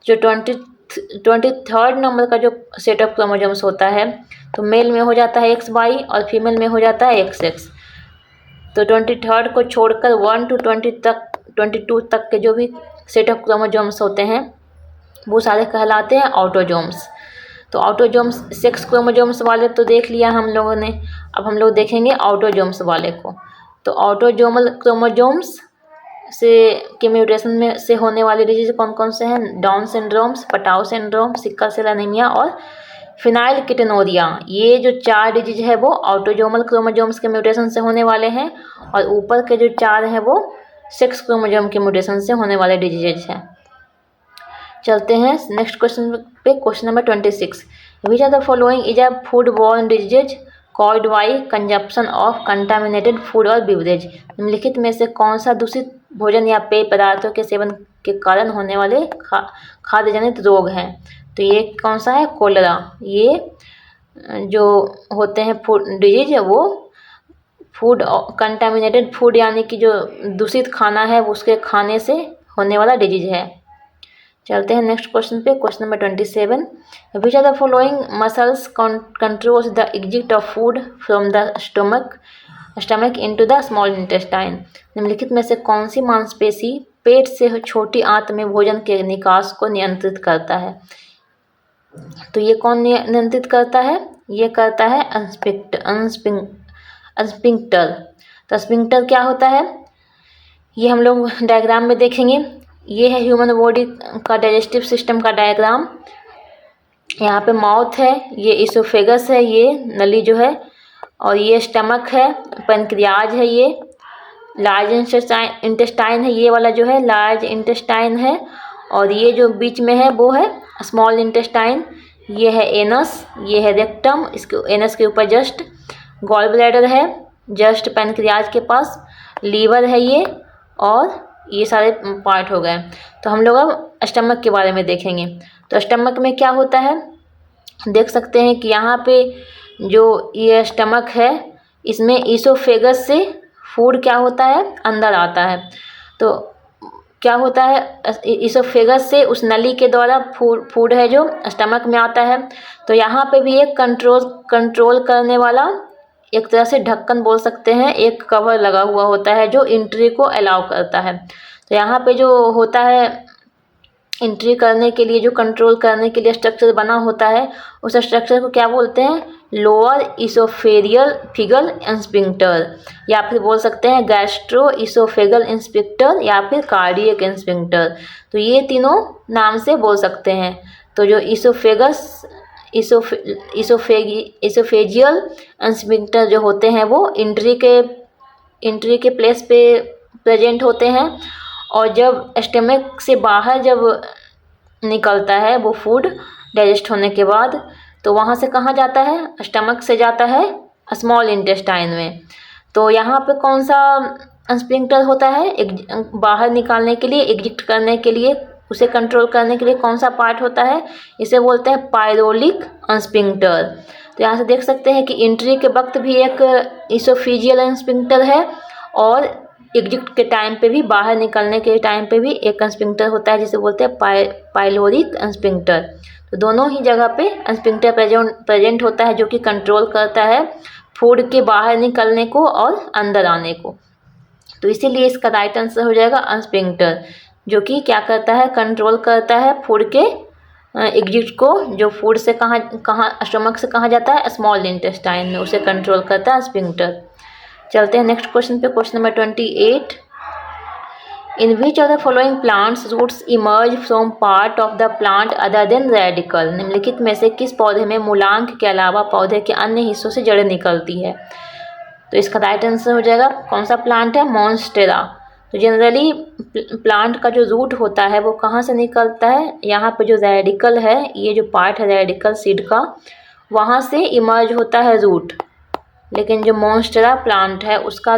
जो 23rd नंबर का जो सेट ऑफ क्रोमोसोम्स होता है, तो मेल में हो जाता है XY और फीमेल में हो जाता है XX। तो 23rd को छोड़कर 1 to 22 तक के जो भी सेट ऑफ क्रोमोसोम्स होते हैं वो सारे कहलाते हैं ऑटोजोम्स। तो ऑटोजोम्स सेक्स क्रोमोसोम्स वाले तो देख लिया हम लोगों ने, अब हम लोग देखेंगे ऑटोजोम्स वाले को। तो ऑटोजोमल क्रोमोसोम्स के म्यूटेशन में से होने वाले डिजीज कौन कौन से हैं? Down syndromes, Patau syndrome, sickle cell anaemia और फिनाइलकीटोनुरिया। ये जो 4 डिजीज है वो ऑटोजोमल क्रोमोसोम्स के म्यूटेशन से होने वाले हैं, और ऊपर के जो 4 हैं वो सेक्स क्रोमोसोम के म्यूटेशन से होने वाले डिजीज हैं। चलते हैं नेक्स्ट क्वेश्चन पे, question number 26। Which are the following is a food borne disease called by consumption of contaminated food और बिवरेज, निम्नलिखित में से कौन सा दूषित भोजन या पेय पदार्थों के सेवन के कारण होने वाले खाद्य जनित रोग हैं? तो ये कौन सा है? कोलेरा। ये जो होते हैं फूड डिजीज, वो फूड कंटामिनेटेड फूड यानी कि जो दूषित खाना है उसके खाने से होने वाला डिजीज है। चलते हैं नेक्स्ट क्वेश्चन पे, question number 27। Which are the following muscles controls the exit of food from the stomach into the small intestine, निम्नलिखित में से कौन सी मांसपेशी पेट से छोटी आंत में भोजन के निकास को नियंत्रित करता है? तो ये कौन नियंत्रित करता है? ये करता है स्फिंक्टर। तो स्फिंक्टर क्या होता है? ये हम लोग डायग्राम में देखेंगे। ये है ह्यूमन बॉडी का डाइजेस्टिव सिस्टम का डायग्राम। यहाँ पे माउथ है, ये इसोफेगस है, ये नली जो है, और ये स्टमक है, पैनक्रियाज है, ये लार्ज इंटेस्टाइन है, ये वाला जो है लार्ज इंटेस्टाइन है, और ये जो बीच में है वो है स्मॉल इंटेस्टाइन। ये है एनस, ये है रेक्टम, इसके एनस के ऊपर जस्ट गॉल ब्लैडर है, जस्ट पैनक्रियाज के पास लीवर है ये, और ये सारे पार्ट हो गए। तो हम लोग अब स्टमक के बारे में देखेंगे। तो स्टमक में क्या होता है, देख सकते हैं कि यहाँ पे जो ये स्टमक है इसमें इसोफेगस से फूड क्या होता है, अंदर आता है। तो क्या होता है, इसोफेगस से उस नली के द्वारा फूड है जो स्टमक में आता है। तो यहाँ पे भी एक कंट्रोल करने वाला, एक तरह से ढक्कन बोल सकते हैं, एक कवर लगा हुआ होता है जो एंट्री को अलाउ करता है। तो यहाँ पे जो होता है एंट्री करने के लिए, जो कंट्रोल करने के लिए स्ट्रक्चर बना होता है, उस स्ट्रक्चर को क्या बोलते हैं, लोअर इसोफेरियल फिगल इंस्पिंक्टर, या फिर बोल सकते हैं गैस्ट्रो इसोफेगल इंस्पिक्टर या फिर कार्डियक इंस्पिंक्टर। तो ये तीनों नाम से बोल सकते हैं। तो जो इसोफेजियल इंस्पिंक्टर जो होते हैं वो एंट्री के प्लेस पे प्रेजेंट होते हैं, और जब स्टमक से बाहर जब निकलता है वो फूड डाइजेस्ट होने के बाद, तो वहाँ से कहाँ जाता है, स्टमक से जाता है स्मॉल इंटेस्टाइन में। तो यहाँ पे कौन सा इंस्पिंक्टर होता है, बाहर निकालने के लिए, एग्जिट करने के लिए, उसे कंट्रोल करने के लिए कौन सा पार्ट होता है, इसे बोलते हैं पायरोलिक इंस्पिंक्टर। तो यहाँ से देख सकते हैं कि एंट्री के वक्त भी एक इसोफिजियल इंस्पिंक्टर है, और एग्जिट के टाइम पे भी, बाहर निकलने के टाइम पे भी एक इंस्पिंक्टर होता है जिसे बोलते हैं पायलोरिक इंस्पिंक्टर। तो दोनों ही जगह पे इंस्पिंक्टर प्रेजेंट होता है जो कि कंट्रोल करता है फूड के बाहर निकलने को और अंदर आने को। तो इसीलिए इसका राइट आंसर हो जाएगा इंस्पिंक्टर, जो कि क्या करता है, कंट्रोल करता है फूड के एग्जिट को, जो फूड से कहाँ स्टमक से कहाँ जाता है, स्मॉल इंटेस्टाइन में, उसे कंट्रोल करता है इंस्पिंक्टर। चलते हैं नेक्स्ट क्वेश्चन पे, question number 28। In which of the following plants roots emerge from part of the plant other than radical. निम्नलिखित में से किस पौधे में मूलांक के अलावा पौधे के अन्य हिस्सों से जड़ें निकलती है। तो इसका राइट आंसर हो जाएगा, कौन सा प्लांट है, मॉन्स्टेरा। तो जनरली प्लांट का जो रूट होता है वो कहाँ से निकलता है, यहाँ पे जो रेडिकल है, ये जो पार्ट है रेडिकल सीड का, वहाँ से इमर्ज होता है रूट। लेकिन जो मॉन्स्टेरा प्लांट है उसका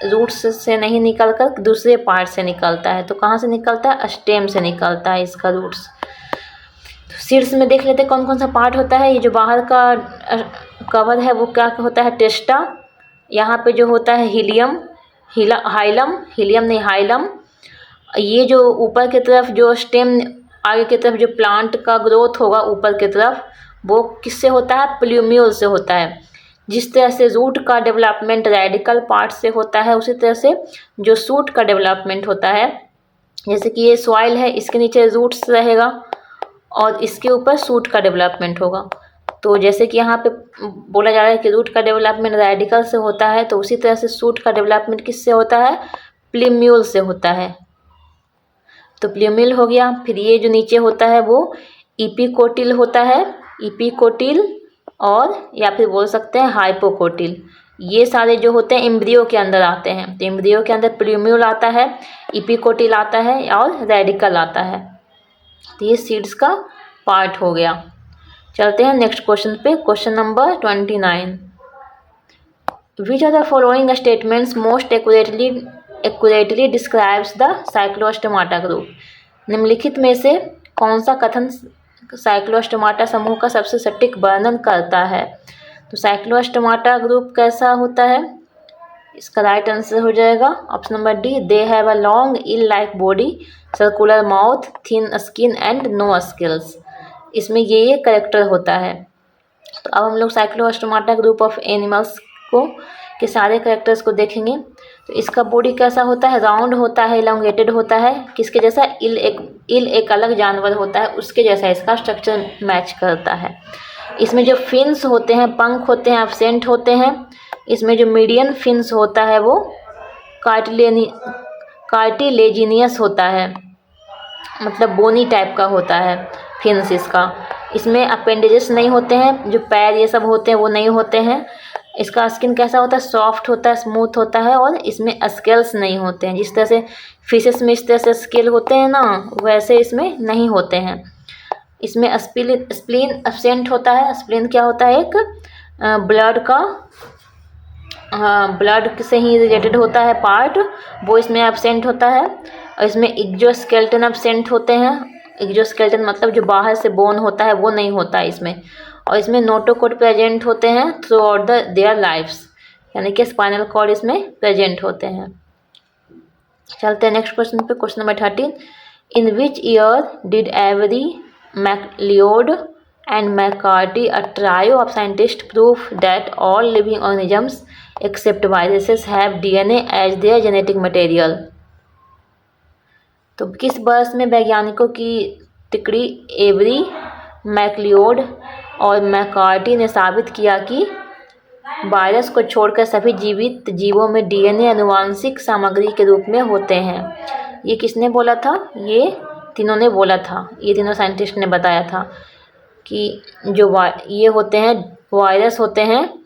रूट्स से नहीं निकलकर दूसरे पार्ट से निकलता है। तो कहाँ से निकलता है, स्टेम से निकलता है इसका रूट्स। तो सीड्स में देख लेते हैं कौन कौन सा पार्ट होता है। ये जो बाहर का कवर है वो क्या होता है, टेस्टा। यहाँ पे जो होता है हाइलम। ये जो ऊपर की तरफ जो स्टेम, आगे की तरफ जो प्लांट का ग्रोथ होगा ऊपर की तरफ, वो किससे होता है, प्लूम्यूल से होता है। जिस तरह से रूट का डेवलपमेंट रेडिकल पार्ट से होता है, उसी तरह से जो शूट का डेवलपमेंट होता है, जैसे कि ये सॉइल है, इसके नीचे रूट्स रहेगा और इसके ऊपर शूट का डेवलपमेंट होगा। तो जैसे कि यहाँ पे बोला जा रहा है कि रूट का डेवलपमेंट रेडिकल से होता है, तो उसी तरह से शूट का डेवलपमेंट किससे होता है, प्लूम्यूल से होता है। तो प्लूम्यूल हो गया। फिर ये जो नीचे होता है वो इपिकोटिल होता है, इपिकोटिल, और या फिर बोल सकते हैं हाइपोकोटिल। ये सारे जो होते हैं एम्ब्रियो के अंदर आते हैं। तो एम्ब्रियो के अंदर प्लूम्यूल आता है, इपिकोटिल आता है और रेडिकल आता है। तो ये सीड्स का पार्ट हो गया। चलते हैं नेक्स्ट क्वेश्चन पे, question number 29। Which of the following statements most accurately describes the Cyclostomata group. निम्नलिखित में से कौन सा कथन साइक्लोस्टोमाटा समूह का सबसे सटीक वर्णन करता है। तो साइक्लोस्टोमाटा ग्रुप कैसा होता है, इसका राइट आंसर हो जाएगा option number D, they have a long eel like body, circular mouth, thin skin and no scales. इसमें ये कैरेक्टर होता है। तो अब हम लोग साइक्लोस्टोमाटा ग्रुप ऑफ एनिमल्स के सारे कैरेक्टर्स को देखेंगे। तो इसका बॉडी कैसा होता है, राउंड होता है, इलोंगेटेड होता है, किसके जैसा, ईल एक अलग जानवर होता है उसके जैसा इसका स्ट्रक्चर मैच करता है। इसमें जो फिन्स होते हैं, पंख होते हैं, एब्सेंट होते हैं। इसमें जो मीडियन फिन्स होता है वो कार्टिलेजिनियस होता है, मतलब बोनी टाइप का होता है फिन्स इसका। इसमें अपेंडेजेस नहीं होते हैं, जो पैर ये सब होते हैं वो नहीं होते हैं। इसका स्किन कैसा होता है, सॉफ्ट होता है, स्मूथ होता है, और इसमें स्केल्स नहीं होते हैं। जिस तरह से फिशेस में इस तरह से स्केल होते हैं ना, वैसे इसमें नहीं होते हैं। इसमें स्प्लीन एब्सेंट होता है। स्प्लीन क्या होता है, एक ब्लड से ही रिलेटेड होता है पार्ट, वो इसमें एब्सेंट होता है। और इसमें एक्सोस्केलेटन एब्सेंट होते हैं। एक्सोस्केलेटन मतलब जो बाहर से बोन होता है वो नहीं होता है इसमें। और इसमें नोटोकॉट प्रेजेंट होते हैं थ्रू आउट देयर लाइफ्स। यानी कि स्पाइनल कॉर्ड इसमें प्रेजेंट होते हैं। चलते हैं नेक्स्ट क्वेश्चन पे, question number 13। In which year did Avery, MacLeod and McCarty, a trio of scientist, proof that all living organisms except viruses have DNA as their genetic material? तो किस वर्ष में वैज्ञानिकों की तिकड़ी एवरी, मैकलियोड और McCarty ने साबित किया कि वायरस को छोड़कर सभी जीवित जीवों में डीएनए आनुवांशिक सामग्री के रूप में होते हैं? ये किसने बोला था? ये तीनों ने बोला था, ये तीनों साइंटिस्ट ने बताया था कि जो ये होते हैं वायरस होते हैं,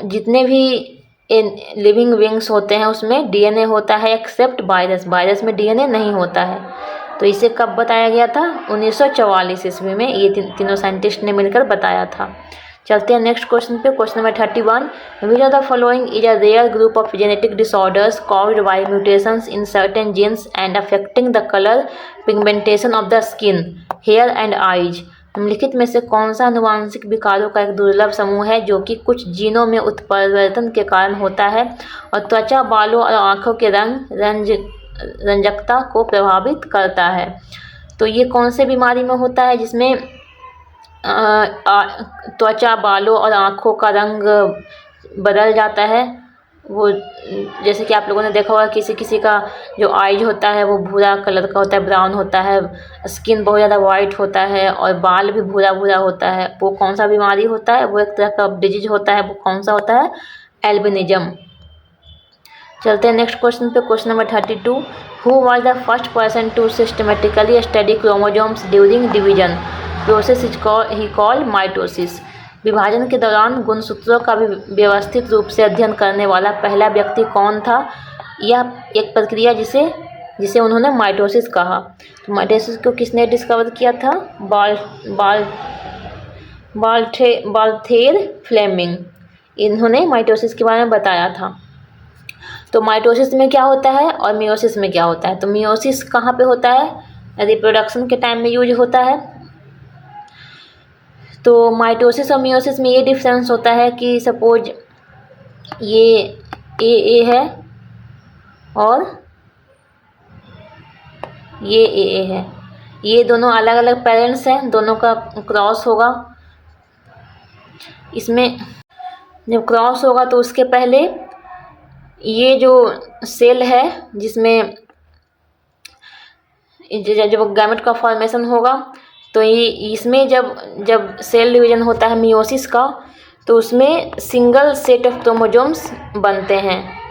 जितने भी लिविंग विंग्स होते हैं उसमें डीएनए होता है एक्सेप्ट वायरस, वायरस में डीएनए नहीं होता है। तो इसे कब बताया गया था? 1944 ईस्वी में ये तीनों साइंटिस्ट ने मिलकर बताया था। चलते हैं नेक्स्ट क्वेश्चन पे, question number 31। Which of the following is a rare group of genetic disorders caused by mutations in certain genes and affecting the colour pigmentation of the skin, hair and eyes? निम्नलिखित में से कौन सा आनुवांशिक विकारों का एक दुर्लभ समूह है जो कि कुछ जीनों में उत्परिवर्तन के कारण होता है और त्वचा, बालों और आँखों के रंजकता को प्रभावित करता है? तो ये कौन से बीमारी में होता है जिसमें त्वचा, बालों और आँखों का रंग बदल जाता है? वो जैसे कि आप लोगों ने देखा होगा किसी किसी का जो आईज होता है वो भूरा कलर का होता है, ब्राउन होता है, स्किन बहुत ज़्यादा वाइट होता है और बाल भी भूरा भूरा होता है। वो कौन सा बीमारी होता है? वो एक तरह का डिजीज होता है। वो कौन सा होता है? एल्बिनिज्म। चलते हैं नेक्स्ट क्वेश्चन पे, question number 32। Who was the first person to systematically study chromosomes during division process he called mitosis? विभाजन के दौरान गुणसूत्रों का भी व्यवस्थित रूप से अध्ययन करने वाला पहला व्यक्ति कौन था? यह एक प्रक्रिया जिसे उन्होंने माइटोसिस कहा। तो माइटोसिस को किसने डिस्कवर किया था? वाल्थेर फ्लेमिंग, इन्होंने माइटोसिस के बारे में बताया था। तो माइटोसिस में क्या होता है और मियोसिस में क्या होता है? तो मियोसिस कहाँ पे होता है? रिप्रोडक्शन के टाइम में यूज होता है। तो माइटोसिस और मियोसिस में ये डिफरेंस होता है कि सपोज ये ए है और ये ए है, ये दोनों अलग अलग पेरेंट्स हैं, दोनों का क्रॉस होगा। इसमें जब क्रॉस होगा तो उसके पहले ये जो सेल है जिसमें जब गैमेट का फॉर्मेशन होगा तो ये इसमें जब सेल डिवीजन होता है मियोसिस का तो उसमें सिंगल सेट ऑफ क्रोमोसोम्स बनते हैं।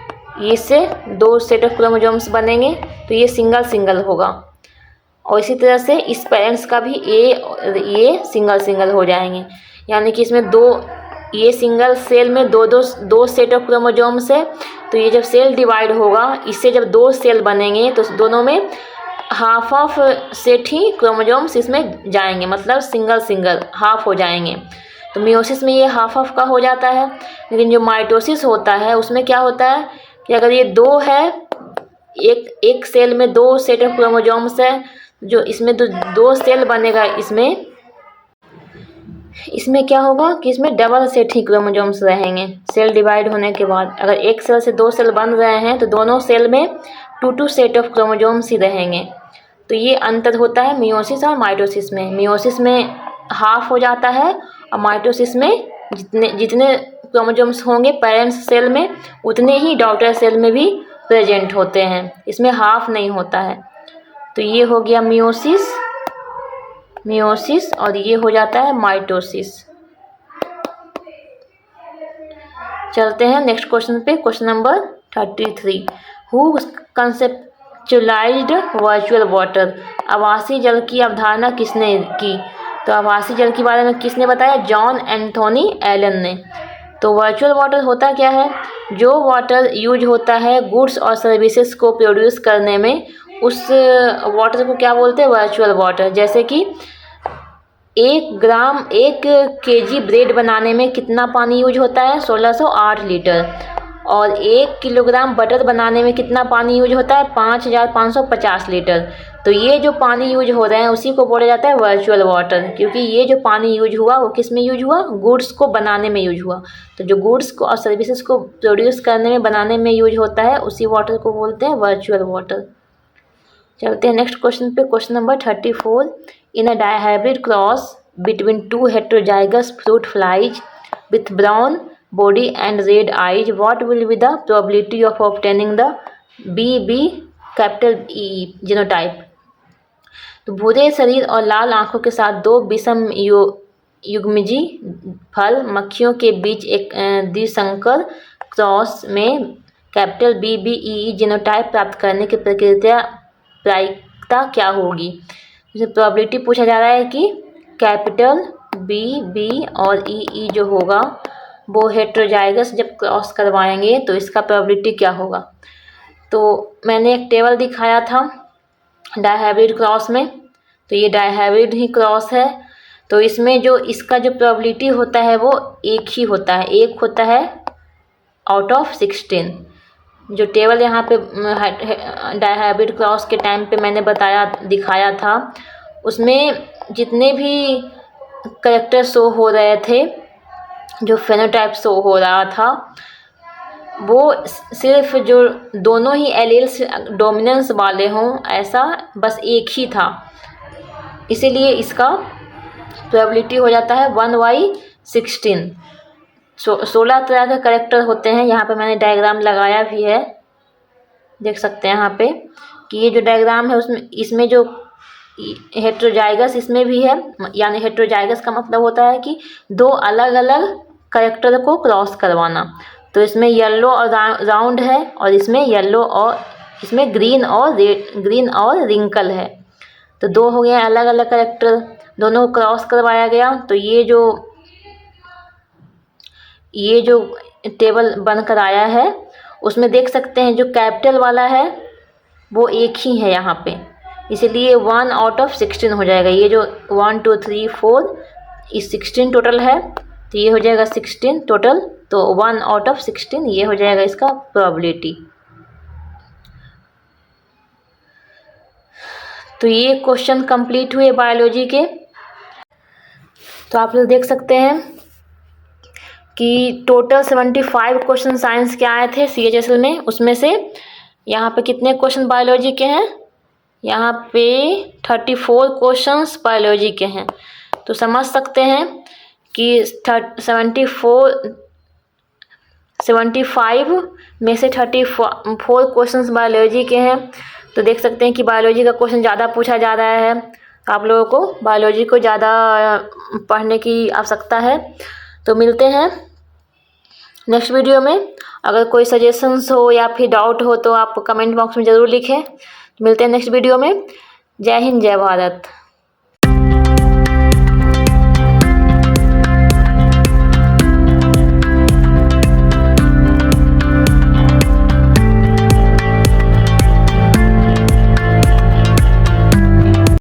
इससे 2 सेट ऑफ क्रोमोसोम्स बनेंगे तो ये सिंगल होगा और इसी तरह से इस पेरेंट्स का भी ये सिंगल हो जाएंगे। यानी कि इसमें ये सिंगल सेल में दो सेट ऑफ क्रोमोसोम्स है। तो ये जब सेल डिवाइड होगा इससे जब 2 सेल बनेंगे तो दोनों में half of set he chromosomes इसमें जाएंगे, मतलब सिंगल हाफ हो जाएंगे। तो मियोसिस में ये हाफ का हो जाता है। लेकिन जो माइटोसिस होता है उसमें क्या होता है कि अगर ये 2 है, एक सेल में 2 सेट ऑफ क्रोमोसोम्स है, जो इसमें 2 सेल बनेगा, इसमें क्या होगा कि इसमें डबल सेट ही क्रोमोसोम्स रहेंगे सेल डिवाइड होने के बाद। अगर एक सेल से 2 सेल बन रहे हैं तो दोनों सेल में 2 सेट ऑफ क्रोमोसोम्स ही रहेंगे। तो ये अंतर होता है मियोसिस और माइटोसिस में। मियोसिस में हाफ हो जाता है और माइटोसिस में जितने क्रोमोसोम्स होंगे पेरेंट्स सेल में उतने ही डॉटर सेल में भी प्रेजेंट होते हैं, इसमें हाफ नहीं होता है। तो ये हो गया मियोसिस और ये हो जाता है माइटोसिस। चलते हैं नेक्स्ट क्वेश्चन पे, question number 33। Who कंसेप्चुलाइज्ड virtual water? आभासी जल की अवधारणा किसने की? तो आभासी जल के बारे में किसने बताया? जॉन एंथोनी एलन ने। तो वर्चुअल वाटर होता क्या है? जो वाटर यूज होता है गुड्स और सर्विसेज को प्रोड्यूस करने में, उस वाटर को क्या बोलते हैं? Virtual water. जैसे कि 1 kg ब्रेड बनाने में कितना पानी यूज होता है? 1608 लीटर। और 1 किलोग्राम बटर बनाने में कितना पानी यूज होता है? 5550 लीटर। तो ये जो पानी यूज हो रहे हैं उसी को बोला जाता है वर्चुअल वाटर, क्योंकि ये जो पानी यूज हुआ वो किस में यूज हुआ? गुड्स को बनाने में यूज हुआ। तो जो गुड्स को और सर्विसेज को प्रोड्यूस करने में, बनाने में यूज होता है, उसी वाटर को बोलते हैं वर्चुअल वाटर। चलते हैं नेक्स्ट क्वेश्चन पे। Question number 34। In a dihybrid cross between 2 heterozygous fruit flies with brown body and red eyes, what will be the probability of obtaining the BB capital E genotype? तो भूरे शरीर और लाल आंखों के साथ 2 विषम युग्मजी फल मक्खियों के बीच एक द्विसंकर क्रॉस में कैपिटल BBE जीनोटाइप प्राप्त करने की प्रायिकता क्या होगी? जैसे प्रोबेबिलिटी पूछा जा रहा है कि कैपिटल BB और EE जो होगा वो हेटेरोजाइगस जब क्रॉस करवाएंगे तो इसका प्रोबेबिलिटी क्या होगा। तो मैंने एक टेबल दिखाया था डायहाइब्रिड क्रॉस में, तो ये डायहाइब्रिड ही क्रॉस है। तो इसमें जो इसका जो प्रोबेबिलिटी होता है वो एक ही होता है, एक होता है आउट ऑफ 16। जो टेबल यहाँ पे डायहाइब्रिड क्रॉस के टाइम पे मैंने दिखाया था, उसमें जितने भी कैरेक्टर शो हो रहे थे, जो फेनोटाइप शो हो रहा था, वो सिर्फ जो दोनों ही एलील्स डोमिनेंस वाले हों ऐसा बस एक ही था। इसीलिए इसका प्रोबेबिलिटी हो जाता है 1/16। 16 तरह के कैरेक्टर होते हैं। यहाँ पे मैंने डायग्राम लगाया भी है, देख सकते हैं यहाँ पे कि ये जो डायग्राम है उसमें, इसमें जो हेटेरोजाइगस इसमें भी है, यानी हेटेरोजाइगस का मतलब होता है कि 2 अलग अलग कैरेक्टर को क्रॉस करवाना। तो इसमें येलो और राउंड है, और इसमें येलो और इसमें ग्रीन और रिंकल है। तो 2 हो गए अलग अलग कैरेक्टर, दोनों को क्रॉस करवाया गया। तो ये जो टेबल बनकर आया है उसमें देख सकते हैं जो कैपिटल वाला है वो एक ही है यहाँ पे, इसलिए 1/16 हो जाएगा। ये जो 1 2 3 4 इस 16 टोटल है, तो ये हो जाएगा 16 टोटल। तो 1/16 ये हो जाएगा इसका प्रोबेबिलिटी। तो ये क्वेश्चन कंप्लीट हुए बायोलॉजी के। तो आप लोग देख सकते हैं कि टोटल 75 क्वेश्चन साइंस के आए थे CHSL में, उसमें से यहाँ पे कितने क्वेश्चन बायोलॉजी के हैं? यहाँ पे 34 क्वेश्चंस बायोलॉजी के हैं। तो समझ सकते हैं कि 75 में से 34 क्वेश्चंस बायोलॉजी के हैं। तो देख सकते हैं कि बायोलॉजी का क्वेश्चन ज़्यादा पूछा जा रहा है। आप लोगों को बायोलॉजी को ज़्यादा पढ़ने की आवश्यकता है। तो मिलते हैं नेक्स्ट वीडियो में। अगर कोई सजेशंस हो या फिर डाउट हो तो आप कमेंट बॉक्स में ज़रूर लिखें। मिलते हैं नेक्स्ट वीडियो में। जय हिंद, जय भारत।